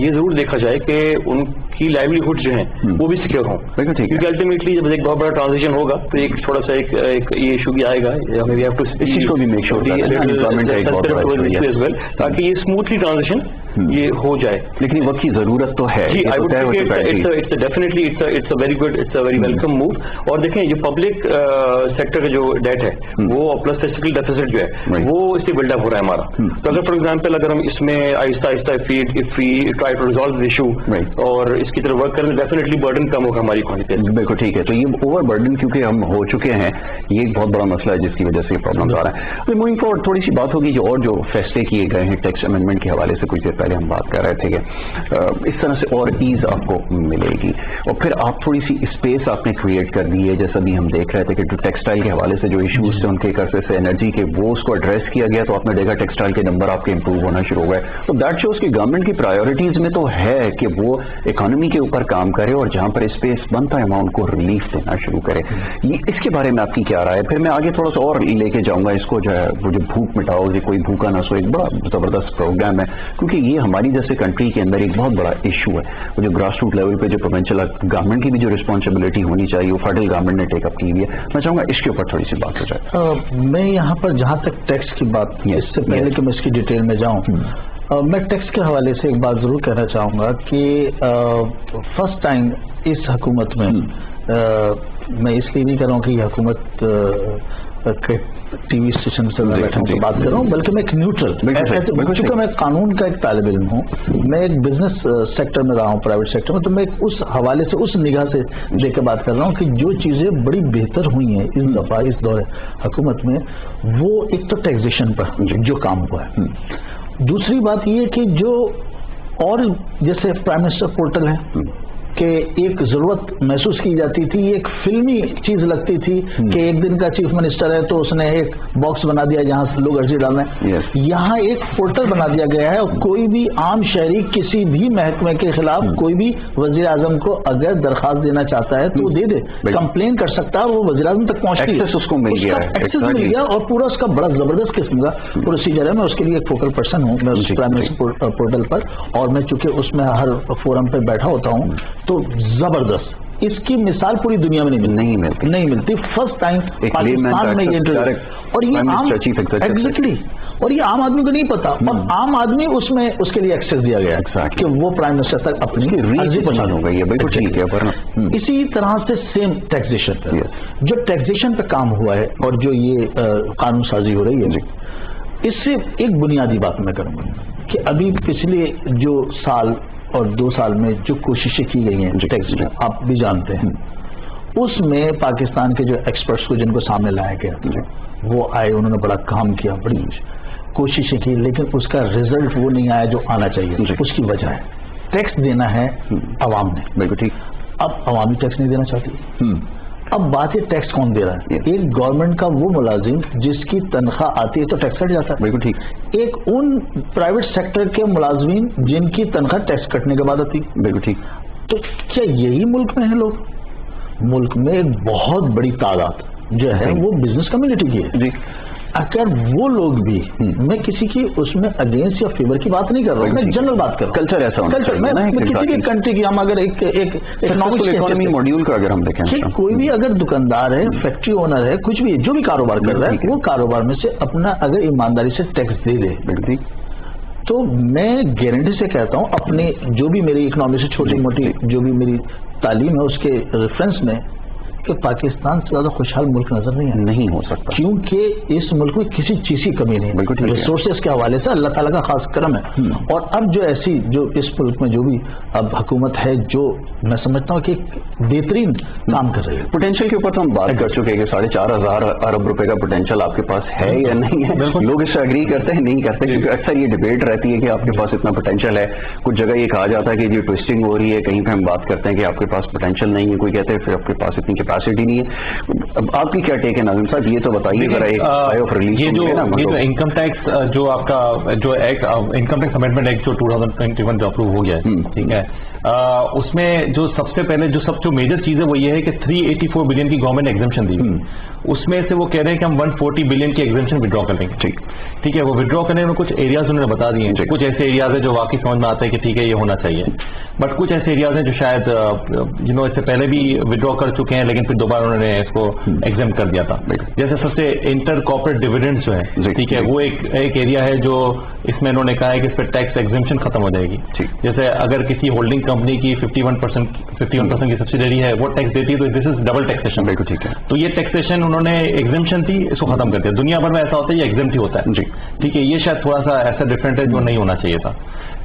ये जरूर देखा जाए कि उनकी लाइवलीहुड जो है वो भी सिक्योर हो, क्योंकि अल्टीमेटली जब एक बहुत बड़ा ट्रांजिशन होगा तो एक थोड़ा सा एक ये इशू भी आएगा, वी हैव टू इस चीज को भी मेक श्योर ताकि ये स्मूथली ट्रांजिशन ये हो जाए। लेकिन वक्त की जरूरत तो है। जी, I would say it's definitely it's a very good, it's a very welcome move. और देखें जो पब्लिक सेक्टर का जो डेट है वो प्लस फिस्कल डेफिसिट जो है वो इससे बिल्डअप हो रहा है हमारा। तो अगर फॉर एग्जांपल अगर हम इसमें आहिस्ता आहिस्ता if we try to resolve this issue और इसकी तरफ वर्क करें, डेफिनेटली बर्डन कम होगा हमारी इकोनॉमी पे। बिल्कुल ठीक है। तो ये ओवर बर्डन क्योंकि हम हो चुके हैं, ये एक बहुत बड़ा मसला है जिसकी वजह से ये प्रॉब्लम आ रहा है। अभी मूविंग फॉरवर्ड थोड़ी सी बात होगी और जो फैसले किए गए हैं टैक्स अमेंडमेंट के हवाले से, कुछ देर पहले हम बात कर रहे थे कि इस तरह से और ईज आपको मिलेगी, और फिर आप थोड़ी सी स्पेस आपने क्रिएट कर दी है। जैसा भी हम देख रहे थे कि जो टेक्सटाइल के हवाले से जो इश्यूज थे उनके एक अरसे से एनर्जी के, वो उसको एड्रेस किया गया, तो आपने देखा टेक्सटाइल के नंबर आपके इंप्रूव होना शुरू हो गए। तो दैट शोज कि गवर्नमेंट की प्रायोरिटीज में तो है कि वो इकोनॉमी इकोनॉमी के ऊपर काम करे और जहां पर स्पेस बनता है वहां उनको रिलीफ देना शुरू करे। ये इसके बारे में आपकी क्या राय है? फिर मैं आगे थोड़ा सा और लेके जाऊंगा इसको, जो है वो जो भूख मिटाओ, जो कोई भूखा ना सो, एक बड़ा जबरदस्त प्रोग्राम है, क्योंकि ये हमारी जैसे कंट्री के अंदर एक बहुत बड़ा इशू है। वो जो ग्रास रूट लेवल पे जो प्रोविंशियल गवर्नमेंट की भी जो रिस्पॉन्सिबिलिटी होनी चाहिए वो फेडरल गवर्नमेंट ने टेकअप की हुई है। मैं चाहूंगा इसके ऊपर थोड़ी सी बात हो जाए। मैं यहाँ पर जहाँ तक टैक्स की बात, इससे पहले कि मैं इसकी डिटेल में जाऊँ, मैं टैक्स के हवाले से एक बात जरूर कहना चाहूँगा कि फर्स्ट टाइम इस हुकूमत में, मैं इसलिए नहीं कर रहा हूँ कि हुकूमत टीवी स्टेशन से बैठा हूँ बात कर रहा हूँ, बल्कि मैं एक न्यूट्रल, क्योंकि मैं कानून का एक तालिब इल्म हूँ, मैं एक बिजनेस सेक्टर में रहा हूँ, प्राइवेट सेक्टर में, तो मैं उस हवाले से उस निगाह से देकर बात कर रहा हूँ कि जो चीज़ें बड़ी बेहतर हुई हैं इस दफ़ा इस दौर हुकूमत में, वो एक तो टैक्सेशन पर जो काम हुआ है, दूसरी बात ये कि जो और जैसे प्राइम मिनिस्टर पोर्टल है कि एक जरूरत महसूस की जाती थी, एक फिल्मी चीज लगती थी कि एक दिन का चीफ मिनिस्टर है तो उसने एक बॉक्स बना दिया जहां से लोग अर्जी डाल रहे हैं। यहाँ एक पोर्टल बना दिया गया है और कोई भी आम शहरी किसी भी महकमे के खिलाफ कोई भी वजीर आजम को अगर दरखास्त देना चाहता है तो वो दे दे, कंप्लेन कर सकता है और वो वजीर आजम तक पहुंचती है, उसको मिल गया है, एक्सेस मिल गया और पूरा उसका बड़ा जबरदस्त किस्म का प्रोसीजर है। मैं उसके लिए एक फोकल पर्सन हूँ, मैं उस प्राइम मिनिस्टर पोर्टल पर, और मैं चूंकि उसमें हर फोरम पे बैठा होता हूँ, तो जबरदस्त इसकी मिसाल पूरी दुनिया में नहीं मिलती। फर्स्ट टाइम पाकिस्तान में ये, और ये आम एग्जैक्टली, और ये आम आदमी को नहीं पता, और आम आदमी उसमें उसके लिए एक्सेस दिया गया कि वो प्राइम मिनिस्टर तक अपनी अर्जी पहुंचा होगा। ये बिल्कुल ठीक है। इसी तरह से सेम टैक्सेशन पे, जो टैक्सेशन पे काम हुआ है और जो ये कानून साजी हो रही है, इससे एक बुनियादी बात मैं करूंगा कि अभी पिछले जो साल और 2 साल में जो कोशिशें की गई हैं टैक्स में, आप भी जानते हैं, उसमें पाकिस्तान के जो एक्सपर्ट्स को जिनको सामने लाया गया वो आए, उन्होंने बड़ा काम किया, बड़ी कोशिशें की, लेकिन उसका रिजल्ट वो नहीं आया जो आना चाहिए। उसकी वजह है टैक्स देना है अवाम ने, बिल्कुल ठीक। अब अवामी टैक्स नहीं देना चाहती। अब बात है टैक्स कौन दे रहा है? एक गवर्नमेंट का वो मुलाजिम जिसकी तनख्वाह आती है तो टैक्स कट जाता है, बिल्कुल ठीक। एक उन प्राइवेट सेक्टर के मुलाजमीन जिनकी तनख्वाह टैक्स कटने के बाद आती है, बिल्कुल ठीक। तो क्या यही मुल्क में है लोग? मुल्क में एक बहुत बड़ी तादाद जो है वो बिजनेस कम्युनिटी की है जी। अगर वो लोग भी, मैं किसी की उसमें अगेंस्ट या फेवर की बात नहीं कर रहा हूँ, मैं जनरल बात कर रहा हूँ, कल्चर ऐसा होना चाहिए। मैं किसी भी कंट्री की, हम अगर एक इकोनॉमी मॉड्यूल का अगर हम देखें, कोई भी अगर दुकानदार है, फैक्ट्री ओनर है, कुछ भी जो भी कारोबार कर रहा है, वो कारोबार में से अपना अगर ईमानदारी से टैक्स दे दे, तो मैं गारंटी से कहता हूँ, अपने जो भी मेरी इकोनॉमी से छोटी मोटी जो भी मेरी तालीम है उसके रेफरेंस में, कि पाकिस्तान से ज्यादा खुशहाल मुल्क नजर नहीं हो सकता, क्योंकि इस मुल्क में किसी चीज की कमी नहीं है। रिसोर्सेज के हवाले से अल्लाह ताला का खास करम है। और अब जो ऐसी जो इस मुल्क में जो भी अब हुकूमत है, जो मैं समझता हूँ कि बेहतरीन काम कर रही है। पोटेंशियल के ऊपर तो हम बात कर चुके हैं कि 4,500 अरब रुपए का पोटेंशियल आपके पास है या नहीं है। लोग इससे एग्री करते हैं, नहीं करते, क्योंकि अक्सर ये डिबेट रहती है कि आपके पास इतना पोटेंशियल है। कुछ जगह ये कहा जाता है कि ये ट्विस्टिंग हो रही है, कहीं पे हम बात करते हैं कि आपके पास पोटेंशियल नहीं है, कोई कहते हैं फिर आपके पास इतनी कैपेसिटी नहीं है। अब आपकी क्या टेक है नाज़िम साहब, ये तो बताइए जरा। ये जो इनकम टैक्स जो आपका जो act income tax amendment act जो 2021 जो अप्रूव हो गया है, ठीक है, उसमें जो सबसे पहले जो मेजर चीज है वो ये है कि 384 बिलियन की गवर्नमेंट एग्जेम्पशन दी, उसमें से वो कह रहे हैं कि हम 140 बिलियन की एग्जेम्पशन विड्रॉ कर लेंगे। ठीक है, वो विड्रॉ करने में कुछ एरियाज उन्होंने बता दिए हैं। कुछ ऐसे एरियाज है जो वाकई समझ में आता है कि ठीक है ये होना चाहिए, बट कुछ ऐसे एरियाज हैं जो शायद इससे पहले भी विड्रॉ कर चुके हैं, लेकिन फिर दोबारा उन्होंने इसको एग्जेम्प्ट कर दिया था। जैसे सबसे इंटर कॉर्पोरेट डिविडेंड्स जो है, ठीक है, वो एक एरिया है जो इसमें इन्होंने कहा है कि इस पर टैक्स एग्जेम्पशन खत्म हो जाएगी। जैसे अगर किसी होल्डिंग कंपनी की 51% की सब्सिडरी है, वो टैक्स देती है, तो दिस इज डबल टैक्सेशन। बिल्कुल ठीक है, तो ये टैक्सेशन उन्होंने एग्जेम्पशन थी, इसको खत्म कर दिया। दुनिया भर में ऐसा होता है, ये एग्जेम्प्ट ही होता है जी। ठीक है, ये शायद थोड़ा सा ऐसा डिफरेंट है जो नहीं होना चाहिए था।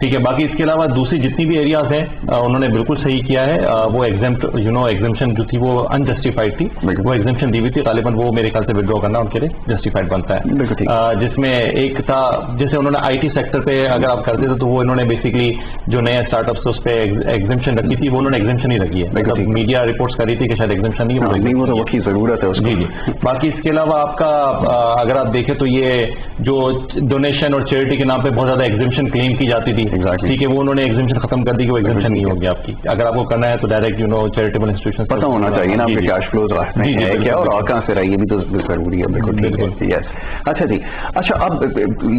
ठीक है, बाकी इसके अलावा दूसरी जितनी भी एरियाज हैं उन्होंने बिल्कुल सही किया है। वो एग्जेम्पशन जो थी वो अनजस्टिफाइड थी, वो एग्जेम्पशन दी हुई थी, तालिबान वो मेरे ख्याल से विड्रॉ करना उनके लिए जस्टिफाइड बनता है। जिसमें एक था, जैसे उन्होंने आईटी सेक्टर पे अगर आप करते थे तो वो इन्होंने बेसिकली जो नए स्टार्टअप्स उस पर एग्जेम्पशन रखी थी, वो उन्होंने एग्जेम्पशन ही रखी है। मतलब मीडिया रिपोर्ट्स कर रही थी कि शायद एग्जेम्पन नहीं वो तो उसकी जरूरत है उसकी। जी। बाकी इसके अलावा आपका अगर आप देखें तो ये जो डोनेशन और चैरिटी के नाम पे बहुत ज्यादा एग्जेम्पशन क्लेम की जाती थी, ठीक है, वो उन्होंने एग्जेम्पशन खत्म कर दी कि वो टेंशन नहीं होगी आपकी. अगर आपको करना है तो डायरेक्ट चैरिटेबल इंस्टीट्यूशन पता होना चाहिए ना आपके कैश फ्लोज है क्या और कहाँ से रहा, ये भी तो जरूरी है. बिल्कुल ठीक है. यस. अच्छा जी. अच्छा, अब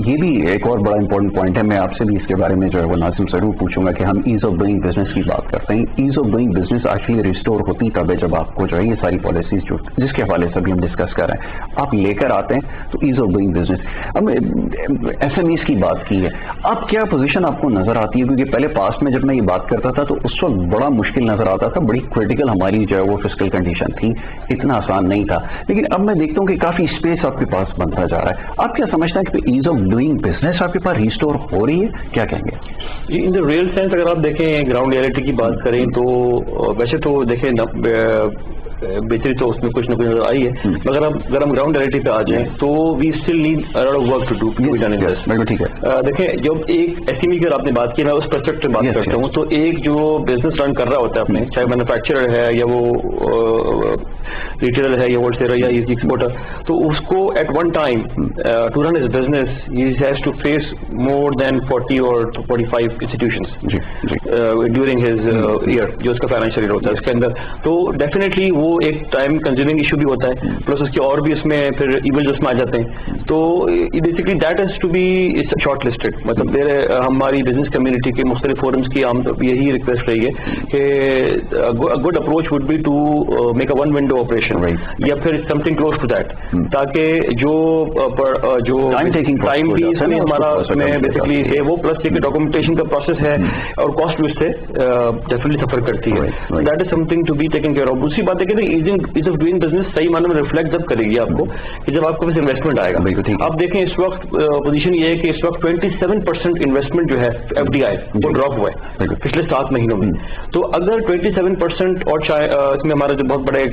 ये भी एक और बड़ा इंपॉर्टेंट पॉइंट है, मैं आपसे भी इसके बारे में जो है वो नाज़िम जरूर पूछूंगा कि हम ईज ऑफ डूइंग बिजनेस की बात करते हैं. Ease of doing business actually restore होती तब है जब आपको जो है ये सारी पॉलिसीज जो जिसके हवाले से भी हम डिस्कस कर रहे हैं आप लेकर आते हैं, तो ईज ऑफ डूइंग बिजनेस. अब SMEs की बात की है, अब क्या पोजीशन आपको नजर आती है? क्योंकि पहले पास्ट में जब मैं ये बात करता था तो उस वक्त बड़ा मुश्किल नजर आता था, बड़ी क्रिटिकल हमारी जो है वो फिस्कल कंडीशन थी, इतना आसान नहीं था. लेकिन अब मैं देखता हूँ कि काफी स्पेस आपके पास बनता जा रहा है. आप क्या समझते हैं कि ईज ऑफ डूइंग बिजनेस आपके पास रिस्टोर हो रही है? क्या कहेंगे? इन द रियल सेंस अगर आप देखें, ग्राउंड रियलिटी की बात करें तो वैसे तो देखें बेहतरी तो उसमें कुछ ना कुछ नजर आई है, मगर अगर हम ग्राउंड रियलिटी पे आ जाएं तो we still need a lot of work to do. बिल्कुल ठीक है. देखें, जब एक SME की आपने बात की, मैं उस पर्सपेक्टिव बात करता हूँ, तो एक जो बिजनेस रन कर रहा होता है अपने, चाहे मैन्युफैक्चरर है या वो रिटेलर है या होलसेलर या एक्सपोर्टर, तो उसको at one time to run his business he has to face more than 40 और 45 इंस्टीट्यूशंस ड्यूरिंग हिज ईयर, जो उसका फाइनेंशियल ईयर होता है उसके अंदर. तो डेफिनेटली वो एक टाइम कंज्यूमिंग इशू भी होता है, प्लस उसके और भी उसमें फिर इवल्स उसमें आ जाते हैं. तो basically that has to be short listed. मतलब हमारी बिजनेस कम्युनिटी के मुख्तलिफ फोरम्स की आम यही रिक्वेस्ट रही है कि good approach would be to make a one window operation या फिर समथिंग क्लोज टू दैट, ताकि जो टाइम भी इसमें हमारा उसमें बेसिकली है वो, प्लस एक डॉक्यूमेंटेशन का प्रोसेस है और कॉस्ट भी उससे डेफिनेटली सफर करती है. That is something to be taken care of. दूसरी बात है कि ईज ऑफ डूइंग बिजनेस सही मायने में रिफ्लेक्ट जब करेगी आपको कि जब आपको बस इन्वेस्टमेंट आएगा. अब देखें इस वक्त पोजीशन ये है कि इस वक्त 27% इन्वेस्टमेंट जो है FDI वो ड्रॉप हुआ है पिछले 7 महीनों में. तो अगर 27% और इसमें हमारा जो बहुत बड़े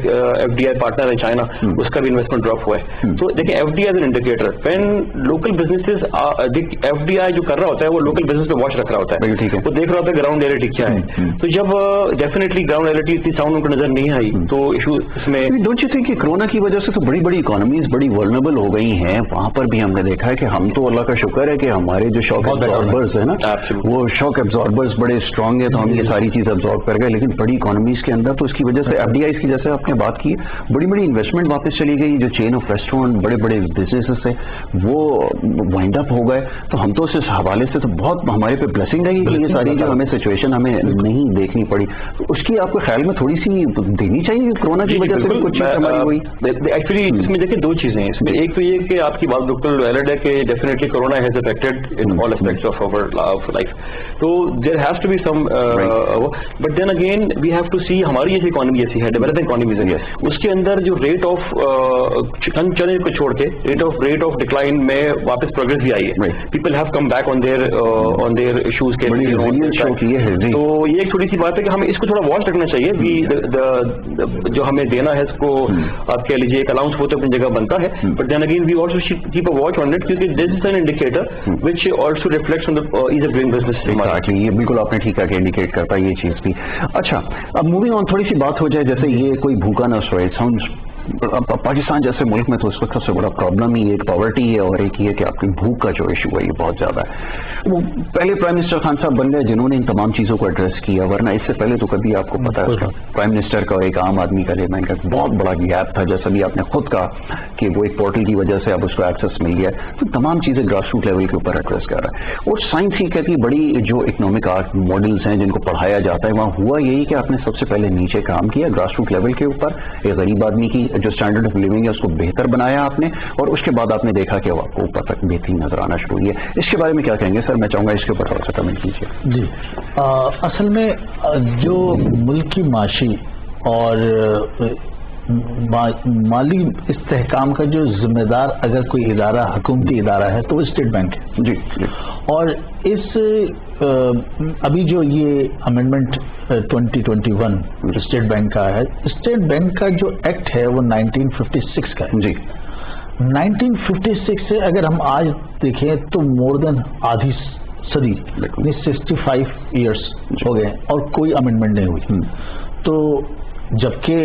FDI पार्टनर है चाइना, उसका भी इन्वेस्टमेंट ड्रॉप हुआ है. तो देखिए FDI as an indicator, when local businesses FDI जो कर रहा होता है वो लोकल बिजनेस पे वॉच रख रहा होता है, वो देख रहा होता है ग्राउंड रियलिटी क्या है. तो जब डेफिनेटली ग्राउंड रियलिटी इतनी साउंड उनको नजर नहीं आई तो इशू इसमें. डोंट यू थिंक कि कोरोना की वजह से तो बड़ी बड़ी इकोनॉमीज बड़ी वल्नरेबल हो गई हैं? वहां पर भी हमने देखा है कि हम तो अल्लाह का शुक्र है कि हमारे जो शॉक एब्जॉर्बर्स है ना, वो शॉक एब्जॉर्बर्स बड़े स्ट्रांग है, तो हम ये सारी चीज एब्जॉर्ब कर गए. लेकिन बड़ी इकोनॉमीज के अंदर तो इसकी वजह से FDIs की जैसे आपने बात की, बड़ी बड़ी इन्वेस्टमेंट वापस चली गई. जो चेन ऑफ रेस्टोरेंट बड़े बड़े बिजनेसेस है वो वाइंड अप हो गए. तो हम तो इस हवाले से तो बहुत हमारे पे ब्लेसिंग रही कि ये सारी जो हमें सिचुएशन हमें नहीं देखनी पड़ी. तो उसकी आपको ख्याल में थोड़ी सी देनी चाहिए कोरोना की वजह से कुछ हमारी हुई? एक्चुअली इसमें देखिए दो चीजें हैं इसमें. एक तो ये कि आपकी बात बिल्कुल वैलिड है कि definitely corona has affected in all aspects of our life. तो there has to be some, but then again we have to see हमारी जैसी इकोनॉमी जैसी है, डेवलपिंग इकोनॉमीज है, उसके अंदर जो रेट ऑफ चलने को छोड़ के रेट ऑफ डिक्लाइन में वापस प्रोग्रेस भी आई है. People have come back on their issues के. तो ये एक थोड़ी सी बात है कि हमें इसको थोड़ा वॉच रखना चाहिए. जो हमें देना है इसको आप कह लीजिए एक अलाउंस वो तो अपनी जगह बनता है, but then again we also keep a watch on it, क्योंकि this is an indicator which also reflects on the ease of doing business. Exactly, ये बिल्कुल आपने ठीक है कि इंडिकेट करता है ये चीज भी. अच्छा, अब मूविंग ऑन थोड़ी सी बात हो जाए, जैसे ये कोई भूखा न सोए. पाकिस्तान जैसे मुल्क में तो इस वक्त सबसे बड़ा प्रॉब्लम ही एक पॉवर्टी है और एक ये कि आपकी भूख का जो इशू है ये बहुत ज्यादा है. वो पहले प्राइम मिनिस्टर खान साहब बन गए जिन्होंने इन तमाम चीजों को एड्रेस किया, वरना इससे पहले तो कभी आपको पता है प्राइम मिनिस्टर का और एक आम आदमी का लेना इनका बहुत बड़ा गैप था. जैसा भी आपने खुद कहा कि वो एक पोर्टल की वजह से अब उसको एक्सेस मिल गया, तो तमाम चीजें ग्रास रूट लेवल के ऊपर एड्रेस कर रहा है. और साइंस ही कहती है बड़ी जो इकोनॉमिक आर्ट मॉडल्स हैं जिनको पढ़ाया जाता है, वहाँ हुआ यही कि आपने सबसे पहले नीचे काम किया ग्रास रूट लेवल के ऊपर, एक गरीब आदमी की जो स्टैंडर्ड ऑफ लिविंग है उसको बेहतर बनाया आपने, और उसके बाद आपने देखा कि आपको ऊपर तक बेहतरी नजर आना शुरू हुई है. इसके बारे में क्या कहेंगे सर? मैं चाहूंगा इसके ऊपर थोड़ा सा कमेंट कीजिए. जी, असल में जो मुल्क की माशी और माली इस्तेहकाम का जो जिम्मेदार अगर कोई इदारा हुकूमती इदारा है तो वो स्टेट बैंक है. जी. और इस अभी जो ये अमेंडमेंट 2021 स्टेट बैंक का है, स्टेट बैंक का जो एक्ट है वो 1956 का है. जी. 1956 से अगर हम आज देखें तो मोर देन आधी सदी 65 ईयर्स हो गए और कोई अमेंडमेंट नहीं हुई. तो जबकि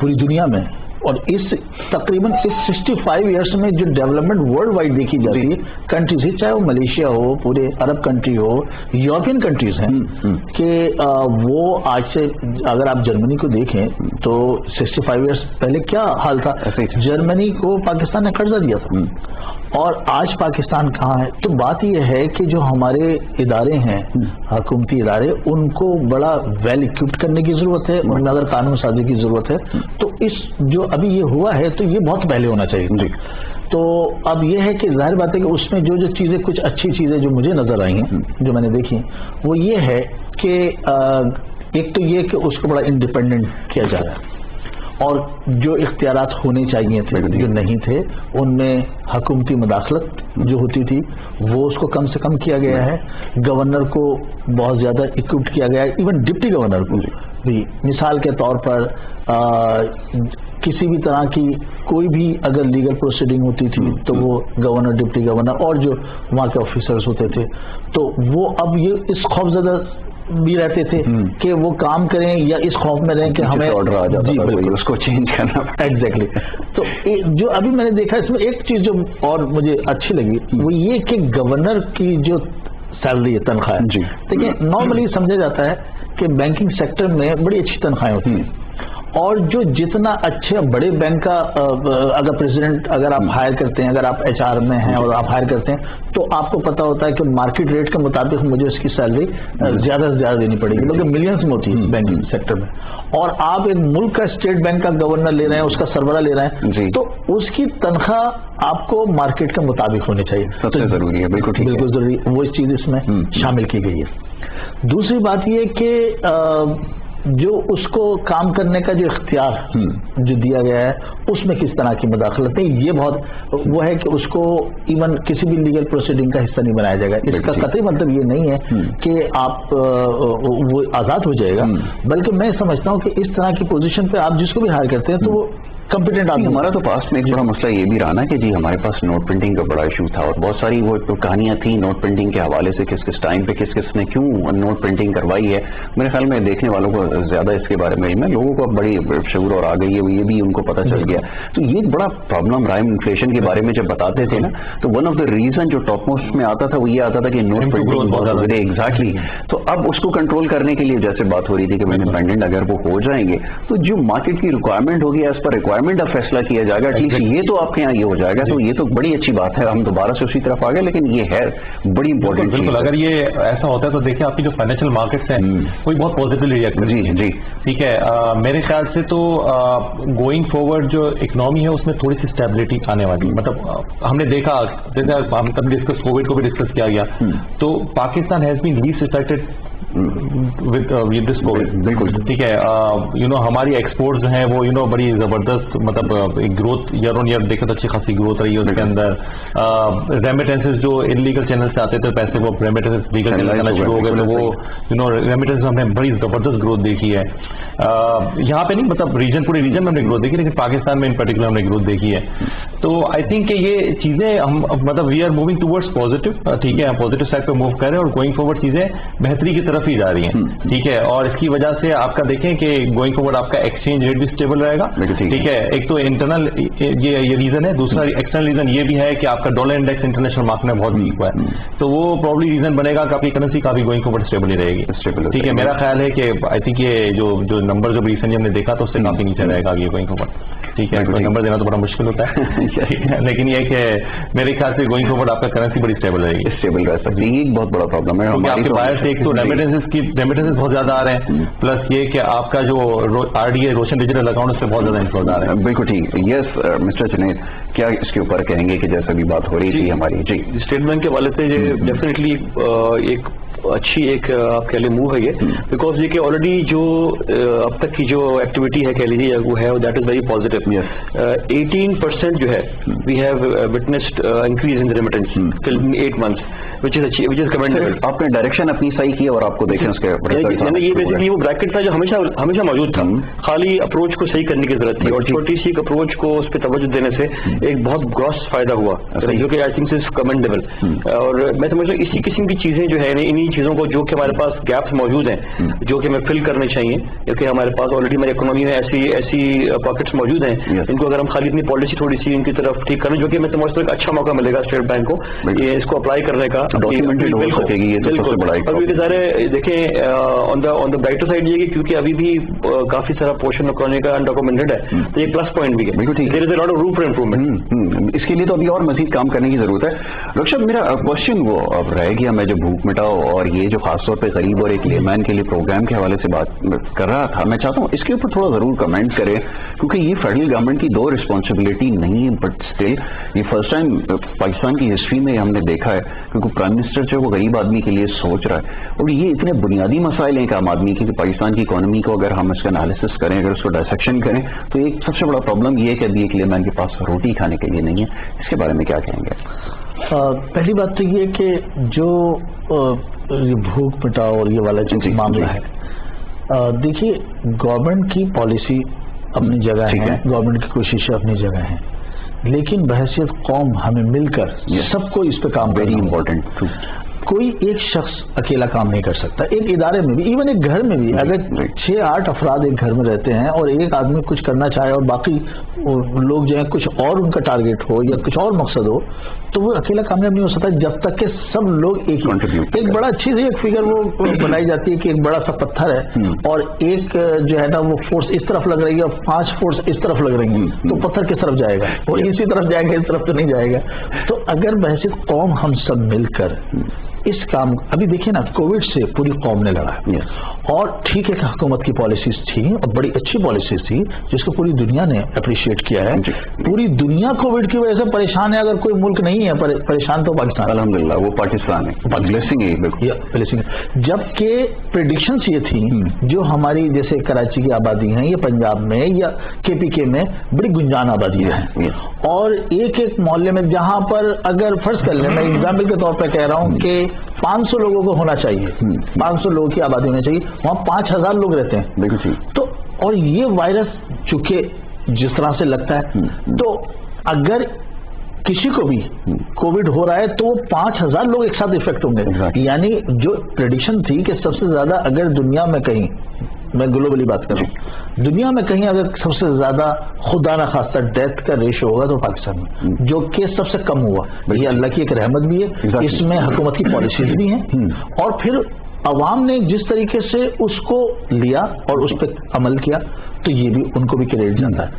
पूरी दुनिया में اور اس تقریباً اس 65 ایئرس میں جو ڈیولپمنٹ ورلڈ وائڈ دیکھی جاتی ہے کنٹریز ہی، چاہے وہ ملیشیا ہو، پورے عرب کنٹری ہو، یورپین کنٹریز ہیں، کہ وہ آج سے اگر آپ جرمنی کو دیکھیں تو 65 ایئرس پہلے کیا حال تھا، جرمنی کو پاکستان نے قرضہ دیا تھا اور آج پاکستان کہاں ہے. تو بات یہ ہے کہ جو ہمارے ادارے ہیں، حکومتی ادارے، ان کو بڑا ویل اکوپڈ کرنے کی ضرورت ہے، ان میں اگر قانون سازی کی ضرورت ہے. تو اس جو ابھی یہ ہوا ہے تو یہ بہت پہلے ہونا چاہیے. تو اب یہ ہے کہ ظاہر بات ہے کہ اس میں جو چیزیں، کچھ اچھی چیزیں جو مجھے نظر آئی ہیں، جو میں نے دیکھی، وہ یہ ہے کہ ایک تو یہ کہ اس کو بڑا انڈیپینڈنٹ کیا جا رہا ہے اور جو اختیارات ہونے چاہیے تھے جو نہیں تھے ان میں حکومتی مداخلت جو ہوتی تھی وہ اس کو کم سے کم کیا گیا ہے. گورنر کو بہت زیادہ اکوپڈ کیا گیا ہے، ایون ڈپٹی گورنر کو بھی. مثال کے طور پر کسی بھی طرح کی کوئی بھی اگر لیگل پروسیڈنگ ہوتی تھی تو وہ گورنر، ڈپٹی گورنر اور جو وہاں کے آفیسرز ہوتے تھے تو وہ اب یہ اس خوف زدہ بھی رہتے تھے کہ وہ کام کریں یا اس خوف میں رہیں کہ ہمیں آرڈر آ جاتا ہے اس کو چینج کرنا. ایگزیکٹلی. تو جو ابھی میں نے دیکھا اس میں ایک چیز جو اور مجھے اچھی لگی وہ یہ کہ گورنر کی جو سیلری ہے، تنخواہ ہے، دیکھیں نارملی سمجھا جاتا ہے کہ بینکنگ سیکٹر میں بڑی اچھی تنخواہیں ہوتی ہیں اور جو جتنا اچھے بڑے بینک کا اگر پریزیڈنٹ اگر آپ ہائر کرتے ہیں، اگر آپ ایچ آر میں ہیں اور آپ ہائر کرتے ہیں تو آپ کو پتا ہوتا ہے کہ مارکیٹ ریٹ کے مطابق مجھے اس کی سیلری زیادہ سے زیادہ دینی پڑے گی، بلکہ ملینز میں ہوتی ہے بینکنگ سیکٹر میں. اور آپ ایک ملک کا اسٹیٹ بینک کا گورنر لے رہے ہیں، اس کا سربراہ لے رہے ہیں، تو اس کی تنخواہ آپ کو مارکیٹ کے مطابق ہونی چاہیے. سب سے ضروری ہے. بالکل ضروری، وہ اس چیز اس میں شامل کی گئی ہے. دوسری بات یہ کہ جو اس کو کام کرنے کا جو اختیار جو دیا گیا ہے اس میں کس طرح کی مداخلت ہے، یہ بہت وہ ہے کہ اس کو ایون کسی بھی لیگل پروسیڈنگ کا حصہ نہیں بنایا جائے گا. اس کا قطعی مطلب یہ نہیں ہے کہ آپ وہ آزاد ہو جائے گا، بلکہ میں سمجھتا ہوں کہ اس طرح کی پوزیشن پہ آپ جس کو بھی ہائر کرتے ہیں تو وہ کمپیٹنٹ آدمی. ہمارا تو پاس میں ایک بڑا مسئلہ یہ بھی رہا نا کہ جی ہمارے پاس نوٹ پرنٹنگ کا بڑا ایشو تھا اور بہت ساری وہ کہانیاں تھیں نوٹ پرنٹنگ کے حوالے سے، کس کس ٹائم پہ کس کس نے کیوں نوٹ پرنٹنگ کروائی ہے. میرے خیال میں دیکھنے والوں کو زیادہ اس کے بارے میں لوگوں کو بڑی شعور اور آ گئی ہے، یہ بھی ان کو پتہ چل گیا. تو یہ ایک بڑا پرابلم رہا ہے. انفلیشن کے بارے میں جب بتاتے تھے نا تو ون آف دا ریزن جو ٹاپ موسٹ میں آتا تھا وہ یہ آتا تھا کہ نوٹ پرنٹنگ بہت زیادہ. ایگزیکٹلی. تو اب اس کو کنٹرول کرنے کے لیے جیسے بات ہو رہی تھی کہ انڈیپینڈنٹ اگر وہ ہو جائیں گے تو جو مارکیٹ کی ریکوائرمنٹ ہوگی ایز پر ریکوائرمنٹ اب فیصلہ کیا جائے گا. ایٹ لیسٹ یہ تو آپ کے یہاں یہ ہو جائے گا تو یہ تو بڑی اچھی بات ہے. ہم دوبارہ سے اسی طرف آ گئے لیکن یہ ہے بڑی امپورٹنٹ. بالکل اگر یہ ایسا ہوتا ہے تو دیکھیں آپ کی جو فائنینشیل مارکیٹس ہیں وہی بہت پازیٹیولی ریئیکٹ کرتی ہیں. جی ٹھیک ہے. میرے خیال سے تو گوئنگ فارورڈ جو اکنامی ہے اس میں تھوڑی سی اسٹیبلٹی آنے والی. مطلب ہم نے دیکھا جیسے ہم کبھی ڈسکس کووڈ کو بھی ڈسکس کیا گیا تو Pakistan has been list affected with this COVID. بالکل ٹھیک ہے. ہماری ایکسپورٹس ہیں وہ بڑی زبردست مطلب گروتھ ایئر آن ایئر دیکھا تو اچھی خاصی گروتھ رہی ہے. اس کے اندر ریمیٹنسز جو انلیگل چینل سے آتے تھے پیسے وہ ریمیٹنس لیگل چینل کرنا شروع ہو گئے تو وہ ریمیٹنس ہم نے بڑی زبردست گروتھ دیکھی ہے. یہاں پہ نہیں مطلب پورے ریجن میں ہم نے گروتھ دیکھی لیکن پاکستان میں ان پرٹیکولر ہم نے گروتھ دیکھی ہے. تو آئی تھنک کہ یہ چیزیں ہم مطلب we are moving towards positive. ٹھیک ہے ہم پازیٹیو سائڈ پہ موو کر رہے ہیں اور گوئنگ فارورڈ چیزیں بہتری کی طرف ہی جا رہی ہیں. ٹھیک ہے. اور اس کی وجہ سے آپ کا دیکھیں کہ گوئنگ فارورڈ آپ کا ایکسچینج ریٹ بھی اسٹیبل رہے گا. ٹھیک ہے. ایک تو انٹرنل یہ ریزن ہے. دوسرا ایکسٹرنل ریزن یہ بھی ہے کہ آپ کا ڈالر انڈیکس انٹرنیشنل مارکیٹ میں بہت ویک ہوا ہے تو وہ پرابلی ریزن بنے گا کہ آپ کی کرنسی کافی گوئنگ فارورڈ اسٹیبل ہی رہے گی. ٹھیک ہے. میرا خیال ہے کہ آئی تھنک یہ جو نمبر جو ریسنٹلی ہم نے دیکھا تو اس سے کافی نیچے رہے گا یہ گوئنگ فارورڈ. ٹھیک ہے. نمبر دینا تو بڑا مشکل ہوتا ہے لیکن یہ کہ میرے خیال سے گوئنگ فارورڈ آپ کا کرنسی بڑی اسٹیبل رہے گی. اسٹیبل رہ سکتی ہے. ایک بہت بڑا پرابلم ہے آپ کے باہر سے. ایک تو ریمیٹنسز بہت زیادہ آ رہے ہیں پلس یہ کہ آپ کا جو آر ڈی اے روشن ڈیجیٹل اکاؤنٹ اس سے بہت زیادہ انفلوز آ رہے ہیں. بالکل ٹھیک. یس مسٹر جنید کیا اس کے اوپر کہیں گے کہ جیسا بھی بات ہو رہی تھی ہماری. جی اسٹیٹ بینک کے حوالے سے ڈیفینیٹلی ایک اچھی ایک آپ کہہ لیں موو ہے یہ بیکاز یہ کہ آلریڈی جو اب تک کی جو ایکٹیویٹی ہے کہہ لیجیے وہ ہے دیٹ از ویری پازیٹیو. 18% جو ہے we have witnessed increase in remittance till 8 months which is commendable. آپ نے ڈائریکشن اپنی صحیح کی اور آپ کو دیکھیں اس کے یہ بیسیکلی وہ بریکٹ تھا جو ہمیشہ موجود تھا. خالی اپروچ کو صحیح کرنے کی ضرورت تھی اور چھوٹی سی اپروچ کو اس پہ توجہ دینے سے ایک بہت گراس فائدہ ہوا جو کہ آئی تھنک از کمنڈیبل. اور میں سمجھتا ہوں اسی قسم کی چیزیں جو ہے انہیں ان चीजों को जो कि हमारे पास गैप्स मौजूद हैं जो कि हमें फिल करने चाहिए, क्योंकि हमारे पास ऑलरेडी हमारी इकोनॉमी में ऐसी पॉकेट्स मौजूद हैं इनको अगर हम खाली अपनी पॉलिसी थोड़ी सी इनकी तरफ ठीक करें, जो कि मैं समझता हूँ एक अच्छा मौका मिलेगा स्टेट बैंक को ये इसको अप्लाई करने का। बिल्कुल सारे देखें ऑन द ब्राइटर साइड ये क्योंकि अभी भी काफी सारा पोर्शन इकोनॉमी का अनडॉक्यूमेंटेड है, तो एक प्लस पॉइंट भी है। There is a lot of room for improvement. इसके लिए तो अभी और मजीद काम करने की जरूरत है। डॉक्टर साहब, मेरा क्वेश्चन वो अब रह गया, मैं जो भूख मिटाओ और ये जो खासतौर पे गरीब और एक लेमैन के लिए प्रोग्राम के हवाले से बात कर रहा था, मैं चाहता हूँ इसके ऊपर थोड़ा जरूर कमेंट करें, क्योंकि ये फेडरल गवर्नमेंट की दो रिस्पॉन्सिबिलिटी नहीं है, बट स्टिल ये फर्स्ट टाइम पाकिस्तान की हिस्ट्री में हमने देखा है क्योंकि प्राइम मिनिस्टर जो वो गरीब आदमी के लिए सोच रहा है। और ये इतने बुनियादी मसाइल हैं आम आदमी की कि पाकिस्तान की इकोनॉमी को अगर हम इसका एनालिसिस करें, अगर उसको डायसेक्शन करें, तो एक सबसे बड़ा प्रॉब्लम ये है कि अभी एक लेमैन के पास रोटी खाने के लिए नहीं है। इसके बारे में क्या कहेंगे? पहली बात तो ये कि जो ये भूख मिटाओ और ये वाला जो मामला है, देखिए गवर्नमेंट की पॉलिसी अपनी जगह है, गवर्नमेंट की कोशिशें अपनी जगह हैं, लेकिन बहैसियत कौम हमें मिलकर सबको इस पे काम वेरी इंपॉर्टेंट। कोई एक शख्स अकेला काम नहीं कर सकता। एक इदारे में भी, इवन एक घर में भी, अगर 6-8 अफराद एक घर में रहते हैं और एक आदमी कुछ करना चाहे और बाकी लोग जो है कुछ और उनका टारगेट हो या कुछ और मकसद हो, तो वो अकेला कामयाब नहीं हो सकता जब तक कि सब लोग एक कंट्रीब्यूट। एक बड़ा अच्छी सी एक फिगर वो बनाई जाती है कि एक बड़ा सा पत्थर है और एक जो है ना वो फोर्स इस तरफ लग रही है और 5 फोर्स इस तरफ लग रही है, तो पत्थर किस तरफ जाएगा? और इसी तरफ जाएगा, इस तरफ तो नहीं जाएगा। तो अगर बहैसियत कौम हम सब मिलकर इस काम, अभी देखिए ना कोविड से पूरी कौम ने लड़ा है और ठीक है कि हुकूमत की पॉलिसीज थी और बड़ी अच्छी पॉलिसीज थी जिसको पूरी दुनिया ने अप्रिशिएट किया है। पूरी दुनिया कोविड की वजह से परेशान है, अगर कोई मुल्क नहीं है परेशान तो पाकिस्तान, अल्हम्दुलिल्लाह वो पाकिस्तान है, ब्लेसिंग है, ब्लेसिंग। जबकि प्रेडिक्शंस ये थी जो हमारी जैसे कराची की आबादी है या पंजाब में या KPK में बड़ी गुंजान आबादी है और एक मोहल्ले में जहां पर अगर फर्ज कर लें, मैं एग्जाम्पल के तौर पर कह रहा हूं कि 500 लोगों को होना चाहिए, 500 लोगों की आबादी होनी चाहिए, वहां 5000 लोग रहते हैं। बिल्कुल। तो और ये वायरस चूंकि जिस तरह से लगता है, तो अगर किसी को भी कोविड हो रहा है तो वो 5000 लोग एक साथ इफेक्ट होंगे। यानी जो प्रेडिक्शन थी कि सबसे ज्यादा अगर दुनिया में कहीं, मैं ग्लोबली बात कर रहा हूँ, दुनिया में कहीं अगर सबसे ज्यादा खुदा न खास्ता डेथ का रेशो होगा तो पाकिस्तान में, जो केस सबसे कम हुआ। ये अल्लाह की एक रहमत भी है, इसमें हुकूमत की पॉलिसीज भी हैं और फिर अवाम ने जिस तरीके से उसको लिया और उस पर अमल किया, तो ये भी उनको भी क्रेडिट जाता है।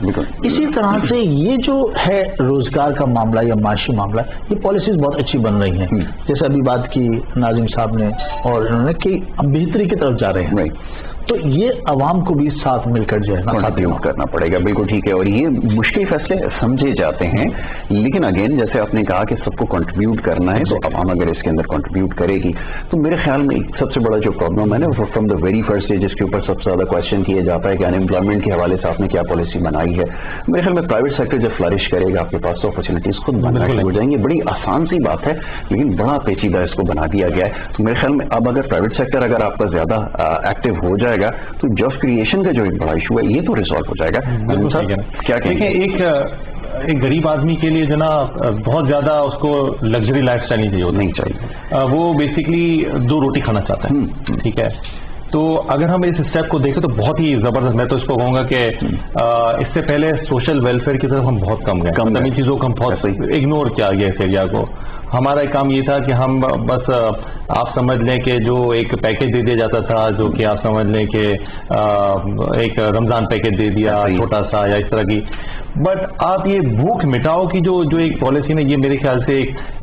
इसी तरह से ये जो है रोजगार का मामला या माशी मामला, ये पॉलिसीज बहुत अच्छी बन रही हैं। जैसे अभी बात की नाजिम साहब ने और उन्होंने कि हम बेहतरी की तरफ जा रहे हैं, तो ये अवाम को भी साथ मिलकर जो है कंट्रीब्यूट करना पड़ेगा। बिल्कुल ठीक है, और ये मुश्किल फैसले समझे जाते हैं, लेकिन अगेन जैसे आपने कहा कि सबको कंट्रीब्यूट करना है, तो अवाम अगर इसके अंदर कंट्रीब्यूट करेगी तो मेरे ख्याल में सबसे बड़ा जो प्रॉब्लम है ना, from the very first day जिसके ऊपर सबसे ज्यादा क्वेश्चन किया जाता है कि अनएम्प्लॉयमेंट के हवाले से आपने क्या पॉलिसी बनाई है, मेरे ख्याल में प्राइवेट सेक्टर जब फ्लरिश करेगा आपके पास तो अपॉर्चुनिटीज खुद बनना शुरू हो जाएंगी। बड़ी आसान सी बात है, लेकिन बड़ा पेचीदा इसको बना दिया गया है। तो मेरे ख्याल में अब अगर प्राइवेट सेक्टर अगर आपका ज्यादा एक्टिव हो जाएगा तो जॉब क्रिएशन का जो एक बड़ा इशू है ये तो रिजॉल्व हो जाएगा। क्या कहेंगे? एक गरीब आदमी के लिए जो ना बहुत ज्यादा उसको लग्जरी लाइफ स्टाइल नहीं चाहिए, वो बेसिकली 2 रोटी खाना चाहता है, ठीक है। तो अगर हम इस स्टेप को देखें तो बहुत ही जबरदस्त, मैं तो इसको कहूंगा कि इससे पहले सोशल वेलफेयर की तरफ हम बहुत कम गए, मतलब इन चीजों को हम बहुत इग्नोर किया गया इस एरिया को। हमारा एक काम ये था कि हम बस आप समझ लें कि जो एक पैकेज दे दिया जाता था, जो कि आप समझ लें कि एक रमजान पैकेज दे दिया छोटा सा या इस तरह की, बट आप ये भूख मिटाओ की जो एक पॉलिसी है, ये मेरे ख्याल से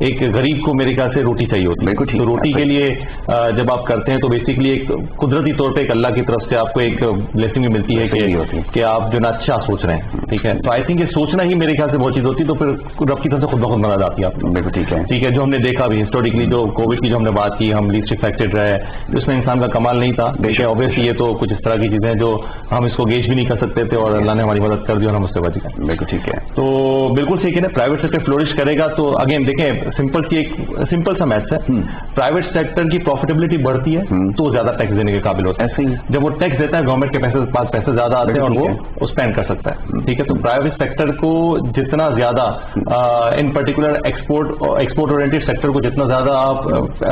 एक गरीब को मेरे ख्याल से रोटी चाहिए होती है। तो रोटी के लिए जब आप करते हैं तो बेसिकली एक कुदरती तौर पे एक अल्लाह की तरफ से आपको एक ब्लेसिंग भी मिलती है कि आप जो ना अच्छा सोच रहे हैं, ठीक है। तो आई थिंक ये सोचना ही मेरे ख्याल से बहुत चीज होती है, तो फिर रब की तरफ से खुद ब खुद बना जाती है आप। ठीक है, जो हमने देखा भी हिस्टोरिकली, जो कोविड की जो हमने बात की, हम लीस्ट इफेक्टेड रहे, उसमें इंसान का कमाल नहीं था। देखिए ऑब्वियसली ये तो कुछ इस तरह की चीजें जो हम इसको गेज भी नहीं कर सकते थे और अल्लाह ने हमारी मदद कर दी और हम उससे बच गए। بالکل ٹھیک ہے. تو بالکل صحیح کہنا, پرائیویٹ سیکٹر فلورش کرے گا تو اگین دیکھیں سمپل سا میتھس ہے, پرائیویٹ سیکٹر کی پروفیٹیبلٹی بڑھتی ہے تو وہ زیادہ ٹیکس دینے کے قابل ہوتا ہے. جب وہ ٹیکس دیتا ہے گورنمنٹ کے پاس پیسے زیادہ آتے ہیں اور وہ اسپینڈ کر سکتا ہے. ٹھیک ہے, تو پرائیویٹ سیکٹر کو جتنا زیادہ in particular export oriented sector کو جتنا زیادہ آپ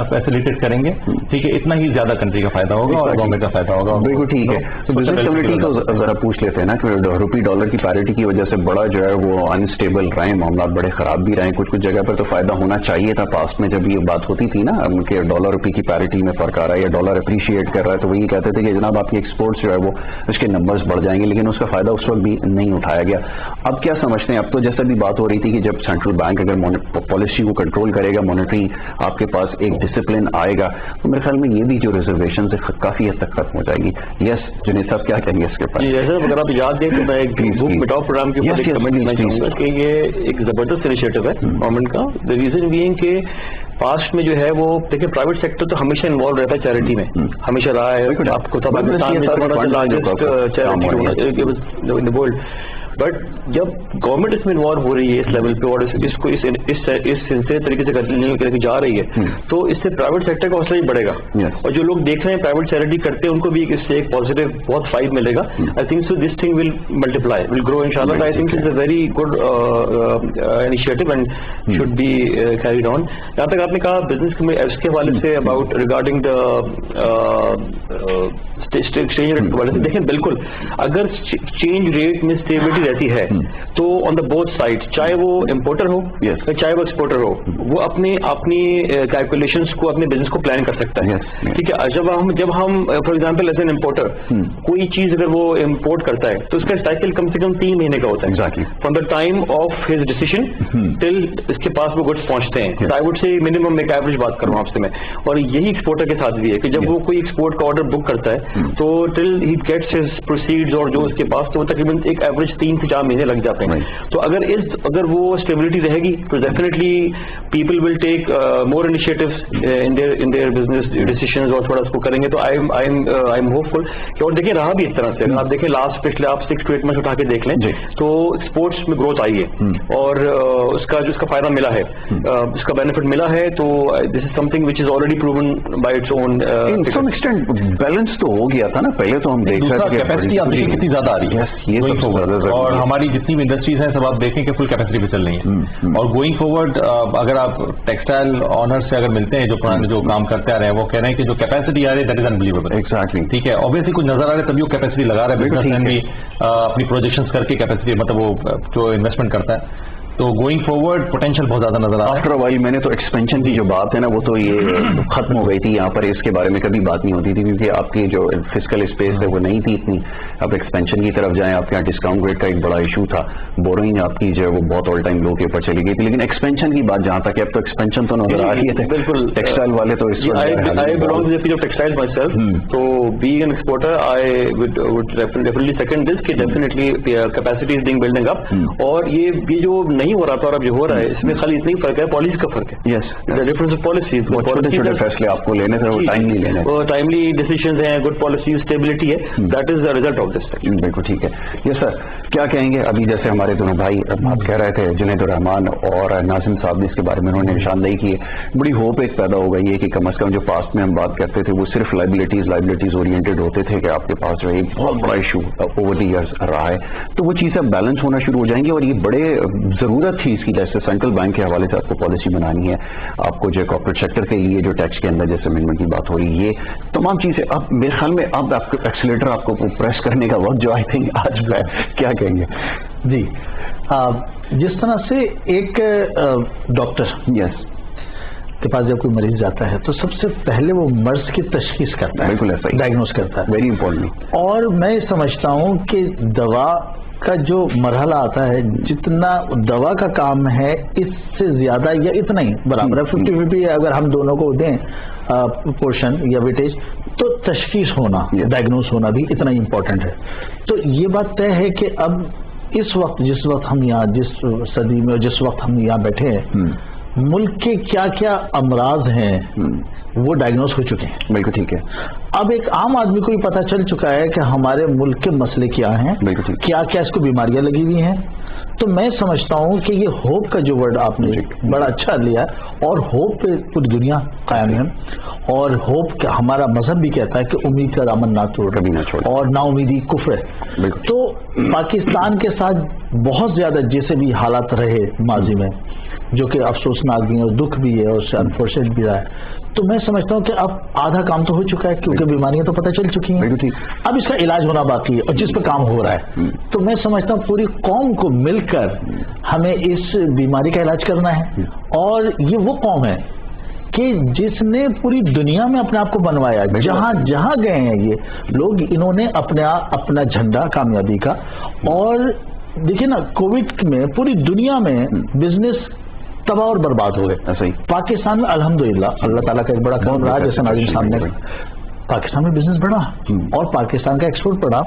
فیسیلیٹیٹ کریں گے, ٹھیک ہے, اتنا ہی زیادہ کنٹری کا فائدہ ہوگا اور گورنمنٹ کا فائدہ ہوگا. بالکل ٹھیک ہے. تو بزنس کمیونٹی کو ذرا پوچھ لیتے ہیں نا کہ روپی ڈالر کی پیرٹی کی وجہ سے بڑا جو ہے وہ انسٹیبل رہے, معاملات بڑے خراب بھی رہے, کچھ جگہ پر تو فائدہ ہونا چاہیے تھا. پاسٹ میں جب یہ بات ہوتی تھی نا کہ ڈالر روپی کی پیرٹی میں فرق آ رہا ہے یا ڈالر اپریشیٹ کر رہا ہے, تو وہ یہ کہتے تھے کہ جناب آپ کی ایکسپورٹس جو ہے وہ اس کے نمبرز بڑھ جائیں گے, لیکن اس کا فائدہ اس وقت بھی نہیں اٹھایا گیا. اب کیا سمجھتے ہیں, اب تو جیسا بھی بات ہو رہی تھی کہ جب سینٹرل بینک اگر پالیسی کو کنٹرول کرے گا, مانیٹری آپ کے پاس ایک ڈسپلن آئے گا, تو میرے خیال میں یہ بھی جو ریزرویشن سے کافی حد تک ختم ہو جائے گی. یس جنید صاحب کیا کہیں گے اس کے اوپر؟ اگر آپ یاد دیں تو میں ایک بک مٹاؤ پروگرام کے اوپر کمنٹ کرنا چاہوں گا کہ یہ ایک زبردست انیشیٹو ہے گورنمنٹ کا. دا ریزن بینگ کہ پاسٹ میں جو ہے وہ دیکھیں پرائیویٹ سیکٹر تو ہمیشہ انوالو رہتا ہے چیریٹی میں, ہمیشہ رہا ہے. آپ کو پاکستان میں لارجسٹ چیریٹی ورلڈ, بٹ جب گورنمنٹ اس میں انوالو ہو رہی ہے اس لیول پہ اور اس کو اس سلسلے طریقے سے کر کے جا رہی ہے, تو اس سے پرائیویٹ سیکٹر کا حوصلہ بھی بڑھے گا. اور جو لوگ دیکھ رہے ہیں پرائیویٹ چیریٹی کرتے ہیں ان کو بھی اس سے ایک پازیٹیو بہت فائد ملے گا. I think so this thing will multiply, will grow ان شاء اللہ. I think it's a very good initiative and should be carried on. جہاں تک آپ نے کہا بزنس اس کے حوالے سے about regarding the exchange rate کے حوالے سے, دیکھیں بالکل اگر چینج ریٹ میں اسٹیبلٹی رہتی ہے تو آن دا بوتھ سائڈ, چاہے وہ امپورٹر ہو چاہے وہ ایکسپورٹر ہو, وہ اپنی کیلکولیشنس کو اپنے بزنس کو پلان کر سکتا ہے. ٹھیک ہے, جب ہم for example as an importer کوئی چیز اگر وہ امپورٹ کرتا ہے تو اس کا سائیکل کم سے کم 3 مہینے کا ہوتا ہے, from the time of his decision till اس کے پاس وہ گڈس پہنچتے ہیں. آئی وڈ سے منیمم ایک ایوریج بات کروں آپ سے میں, اور یہی ایکسپورٹر کے ساتھ بھی ہے کہ جب وہ کوئی ایکسپورٹ کا آرڈر بک کرتا ہے تو ٹل ہی گیٹس ہز پروسیڈز اور جو اس کے پاس, تو تقریباً ایک ایوریج 3 سے 4 مہینے لگ جاتے ہیں. تو اگر وہ اسٹیبلٹی رہے گی تو definitely people will take more initiatives in their business decisions اور تھوڑا اس کو کریں گے. تو آئی ایم ہوپ فل. اور دیکھیں رہا بھی اس طرح سے, اگر آپ دیکھیں لاسٹ پچھلے آپ 6 to 8 منتھ اٹھا کے دیکھ لیں تو ایکسپورٹس میں گروتھ آئی ہے اور اس کا فائدہ ملا ہے, اس کا بینیفٹ ملا ہے. تو this is something which is already proven by its own. Some extent balance تو ہو گیا تھا نا پہلے, تو ہم دیکھ رہے ہیں کیپیسٹی آپ دیکھیں کتنی زیادہ آ رہی ہے, اور ہماری جتنی بھی انڈسٹریز ہیں سب آپ دیکھیں کہ فل کیپیسٹی پہ چل رہی ہیں. اور گوئنگ فارورڈ اگر آپ ٹیکسٹائل آنر سے اگر ملتے ہیں جو پرانے جو کام کرتے آ رہے ہیں, وہ کہہ رہے ہیں کہ جو کیپیسٹی آ رہی ہے دیٹ از انبلیویبل. ایگزیکٹلی ٹھیک ہے, اوبیسلی کچھ نظر آ رہا ہے تبھی وہ کیپیسٹی لگا رہا ہے. بزنس مین بھی اپنی پروجیکشنز کر کے کیپیسٹی مطلب وہ جو انویسٹمنٹ کرتا ہے, تو گوئنگ فارورڈ پوٹینشیل بہت زیادہ نظر آ رہا ہے. آفٹر وائل میں نے تو ایکسپینشن کی جو بات ہے نا وہ تو یہ ختم ہو گئی تھی یہاں پر, اس کے بارے میں کبھی بات نہیں ہوتی تھی کیونکہ آپ کی جو فزیکل اسپیس ہے وہ نہیں تھی اتنی. اب ایکسپینشن کی طرف جائیں, آپ کے یہاں ڈسکاؤنٹ ریٹ کا ایک بڑا ایشو تھا, بورنگ آپ کی جو ہے وہ بہت آل ٹائم لو کے اوپر چلی گئی تھی. لیکن ایکسپینشن کی بات جہاں تک ہے اب تو ایکسپینشن تو نظر آ رہی ہے. بالکل ٹیکسٹائل والے تو اس ٹیکسٹائل مائی سیلف, تو being an exporter I would definitely second this کہ definitely capacity is being building up. اور یہ جو نہیں ہو رہا تھا اور اب جو ہو رہا ہے اس میں خالی اتنا ہی فرق ہے, پالیسی کا فرق ہے. یس ڈفرنس آف پالیسیز, فیصلے آپ کو لینے سے ٹائم نہیں لینے, وہ ٹائملی ڈیسیژنز ہیں, گڈ پالیسی, اسٹیبلٹی ہے, that is the result of this. بالکل ٹھیک ہے. یس سر, کیا کہیں گے ابھی جیسے ہمارے دونوں بھائی بات کہہ رہے تھے, جنید الرحمان اور ناظم صاحب نے اس کے بارے میں انہوں نے نشاندہی کی ہے, بڑی ہوپ ایک پیدا ہو گئی ہے کہ کم از کم جو پاسٹ میں ہم بات کرتے تھے وہ صرف لائبلٹیز اورینٹیڈ ہوتے تھے کہ آپ کے پاس جو ہے ایک بہت بڑا ایشو اوور دی ایئرز رہا ہے, تو وہ چیزیں بیلنس ہونا شروع ہو جائیں گی. اور یہ بڑے ضرورت تھی اس کی, جیسے سینٹرل بینک کے حوالے سے آپ کو پالیسی بنانی ہے, آپ کو جو کارپوریٹ سیکٹر کے لیے جو ٹیکس کے اندر جیسے امینڈمنٹ کی بات ہو رہی ہے, یہ تمام چیزیں اب میرے خیال میں اب ایکسیلیٹر آپ کو پریس کرنے کا وقت جو آئی تھنک آج ہے. کیا کہیں گے؟ جی, جس طرح سے ایک ڈاکٹر یس کے پاس جب کوئی مریض جاتا ہے تو سب سے پہلے وہ مرض کی تشخیص کرتا ہے, بالکل ایسا ڈائگنوز کرتا ہے, ویری امپورٹنٹ. اور میں سمجھتا ہوں کہ دوا کا جو مرحلہ آتا ہے, جتنا دوا کا کام ہے اس سے زیادہ یا اتنا ہی برابر ہے, 50-50 اگر ہم دونوں کو دیں پورشن یا ویٹیج, تو تشخیص ہونا, ڈائگنوز ہونا بھی اتنا ہی امپورٹنٹ ہے. تو یہ بات طے ہے کہ اب اس وقت جس وقت ہم یہاں, جس صدی میں جس وقت ہم یہاں بیٹھے ہیں, मुल्क के क्या क्या अमराज हैं वो डायग्नोस हो चुके हैं। बिल्कुल ठीक है। अब एक आम आदमी को भी पता चल चुका है कि हमारे मुल्क के मसले क्या हैं, क्या क्या इसको बीमारियां लगी हुई हैं। तो मैं समझता हूं कि ये होप का जो वर्ड आपने बड़ा अच्छा लिया, और होप पे पूरी दुनिया कायम है, और होप हमारा मजहब भी कहता है कि उम्मीद का दामन ना तोड़, कभी ना छोड़, और ना उम्मीदी कुफ्र है। तो पाकिस्तान के साथ बहुत ज्यादा जैसे भी हालात रहे माजी में, जो कि अफसोसनाक भी है और दुख भी है और उससे अनफॉर्चुनेट भी रहा है, तो मैं समझता हूं कि अब आधा काम तो हो चुका है, क्योंकि बीमारियां तो पता चल चुकी हैं, अब इसका इलाज होना बाकी है, और जिस पर काम हो रहा है। तो मैं समझता हूं पूरी कौम को मिलकर हमें इस बीमारी का इलाज करना है। और ये वो कौम है कि जिसने पूरी दुनिया में अपने आप को बनवाया, जहां जहां गए हैं ये लोग, इन्होंने अपना झंडा कामयाबी का। और देखिए ना, कोविड में पूरी दुनिया में बिजनेस तबाह और बर्बाद हो गए। ऐसा ही पाकिस्तान में अल्हम्दुलिल्लाह अल्लाह ताला का एक बड़ा काम रहा, जैसा नाज़िम साहब ने, पाकिस्तान में बिजनेस बढ़ा और पाकिस्तान का एक्सपोर्ट बढ़ा।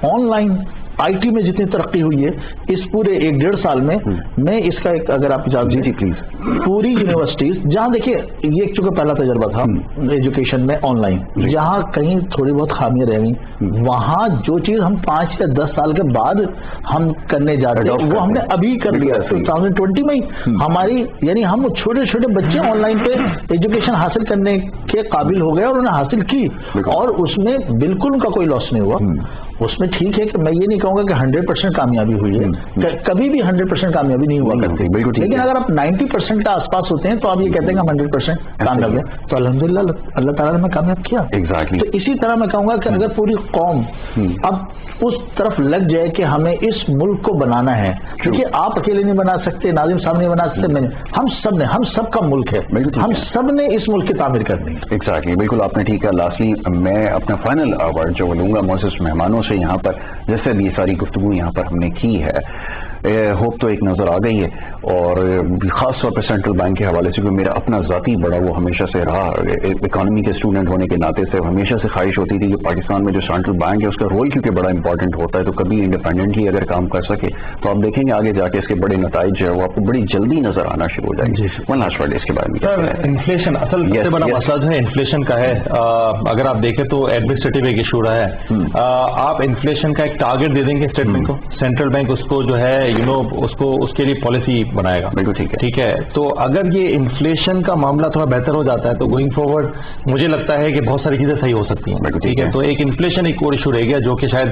ऑनलाइन आईटी में जितनी तरक्की हुई है इस पूरे 1-1.5 साल में, मैं इसका एक, अगर आप इजाजत दीजिए प्लीज, पूरी यूनिवर्सिटीज जहां देखिए ये एक चूंकि पहला तजर्बा था एजुकेशन में ऑनलाइन, जहां कहीं थोड़ी बहुत खामियां रह गई, वहां जो चीज हम 5 या 10 साल के बाद हम करने जा रहे हैं वो हमने अभी कर लिया 2020 में ही। हमारी यानी हम छोटे छोटे बच्चे ऑनलाइन पे एजुकेशन हासिल करने के काबिल हो गए और उन्हें हासिल की, और उसमें बिल्कुल उनका कोई लॉस नहीं हुआ। उसमें ठीक है कि मैं ये नहीं कहूंगा कि 100% कामयाबी हुई है, कभी भी 100% कामयाबी नहीं हुआ करती, लेकिन अगर आप 90% के आसपास होते हैं तो आप ये कहते हैं कि हम 100% कामयाब है, तो अल्हम्दुलिल्लाह अल्लाह ताला ने हमें कामयाब किया। एग्जैक्टली। तो इसी तरह मैं कहूंगा कि अगर पूरी कौम अब उस तरफ लग जाए कि हमें इस मुल्क को बनाना है, क्योंकि आप अकेले नहीं बना सकते, नाज़िम साहब नहीं बना सकते, मैंने, हम सब ने, हम सबका मुल्क है, हम सब ने इस मुल्क की तामीर करनी है। एग्जैक्टली, बिल्कुल आपने ठीक है। लास्टली मैं अपना फाइनल वर्ड जो लूंगा मोअज़्ज़ज़ मेहमानों से यहाँ पर, जैसे भी ये सारी गुफ्तगू यहाँ पर हमने की है, होप तो एक नज़र आ गई है, और ख़ास तौर पर सेंट्रल बैंक के हवाले से, क्योंकि मेरा अपना ज़ाती बड़ा वो हमेशा से रहा, इकॉनमी के स्टूडेंट होने के नाते से हमेशा से ख्वाहिश होती थी कि पाकिस्तान में जो सेंट्रल बैंक है उसका रोल क्योंकि बड़ा इंपॉर्टेंट होता है, तो कभी इंडिपेंडेंटली अगर काम कर सके तो आप देखेंगे आगे जाके इसके बड़े नतीजे जो है वो आपको बड़ी जल्दी नजर आना शुरू हो जाएंगे। वन लास्ट वर्ड इसके बारे में। इन्फ्लेशन असल सबसे बड़ा मसला जो है इन्फ्लेशन का है। अगर आप देखें तो एडमिनिस्ट्रेटिव एक इशू रहा है। आप इन्फ्लेशन का एक टारगेट दे देंगे स्टेट बैंक को, सेंट्रल बैंक उसको जो है उसको उसके लिए पॉलिसी बनाएगा। बिल्कुल ठीक है। तो अगर ये इन्फ्लेशन का मामला थोड़ा बेहतर हो जाता है तो गोइंग फॉरवर्ड मुझे लगता है कि बहुत सारी चीजें सही हो सकती हैं। ठीक है, तो एक इन्फ्लेशन एक और इशू रह गया जो कि शायद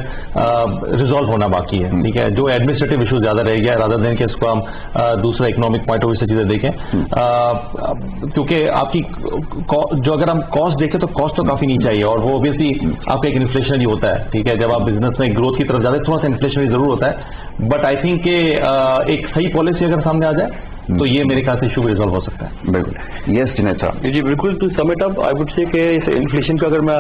रिजॉल्व होना बाकी है। ठीक है, जो एडमिनिस्ट्रेटिव इशू ज्यादा रह गया, रादर देन कि इसको हम दूसरा इकोनॉमिक पॉइंट ऑफ व्यू से चीजें देखें, क्योंकि आपकी जो अगर हम कॉस्ट देखें तो कॉस्ट तो काफी नीचे आई है, और वो ऑब्वियसली आपका एक इन्फ्लेशन ही होता है। ठीक है, जब आप बिजनेस में ग्रोथ की तरफ जाते हैं थोड़ा सा इन्फ्लेशन भी जरूर होता है, बट आई थिंक एक सही पॉलिसी अगर सामने आ जाए तो ये मेरे ख्याल से इशू रिजॉल्व हो सकता है। बिल्कुल। यस जुनैद साहब। जी बिल्कुल। To sum it up I would say कि इन्फ्लेशन का अगर मैं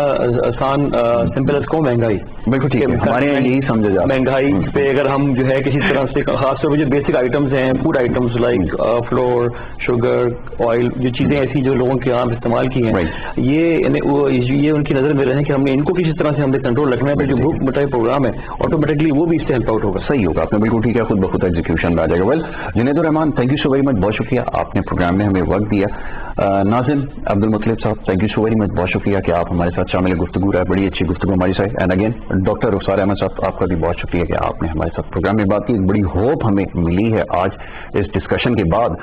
आसान सिंपल कहूँ, महंगाई। बिल्कुल ठीक है, हमारे यहाँ यही समझा जाता है। महंगाई पे अगर हम जो है किसी तरह से, खासतौर पर जो बेसिक आइटम्स हैं, food items like floor, sugar, oil, जो चीजें ऐसी जो लोगों के यहाँ इस्तेमाल की हैं, ये उनकी नजर में रहे कि हमने इनको किसी तरह से हमने कंट्रोल रखना है। जो भूख मिटाई प्रोग्राम है ऑटोमेटिकली वो भी इससे हेल्प आउट होगा। सही होगा, आपने बिल्कुल ठीक है, खुद बखुद एग्जीक्यूशन आ जाएगा। Well Junaid Rahman, thank you so very much, बहुत शुक्रिया आपने प्रोग्राम में हमें वक्त दिया। नाज़िम अब्दुल मुतलिब साहब, thank you so very much, बहुत शुक्रिया कि आप हमारे साथ शामिल गुफ्तगू रहा, बड़ी अच्छी गुफ्तगू हमारी साथ। एंड अगेन डॉक्टर रुखसार अहमद साहब, आपका भी बहुत शुक्रिया कि आपने हमारे साथ प्रोग्राम में बात की। बड़ी होप हमें मिली है आज इस डिस्कशन के बाद,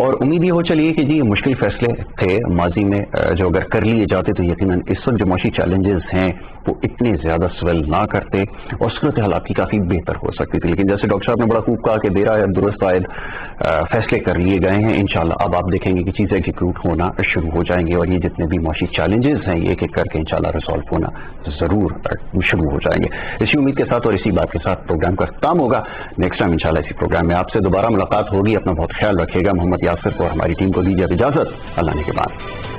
और उम्मीद ये हो चलिए कि जी ये मुश्किल फैसले थे माजी में, जो अगर कर लिए जाते तो यकीनन इस वक्त जो माशी चैलेंजेस हैं वो इतने ज्यादा स्वेल ना करते और सूरत हाल आपकी काफी बेहतर हो सकती थी। लेकिन जैसे डॉक्टर साहब ने बड़ा खूब कहा कि देर आए दुरुस्त आयद फैसले कर लिए गए हैं, इंशाल्लाह अब आप देखेंगे कि चीजें एग्जीक्यूट होना शुरू हो जाएंगी, और ये जितने भी माशी चैलेंजेस हैं ये एक एक करके इंशाल्लाह रिजॉल्व होना जरूर शुरू हो जाएंगे। इसी उम्मीद के साथ और इसी बात के साथ प्रोग्राम का खत्म होगा। नेक्स्ट टाइम इंशाल्लाह इसी प्रोग्राम में आपसे दोबारा मुलाकात होगी। अपना बहुत ख्याल रखिएगा। मोहम्मद यासिर को और हमारी टीम को दीजिए इजाजत। अल्लाह ने के बाद।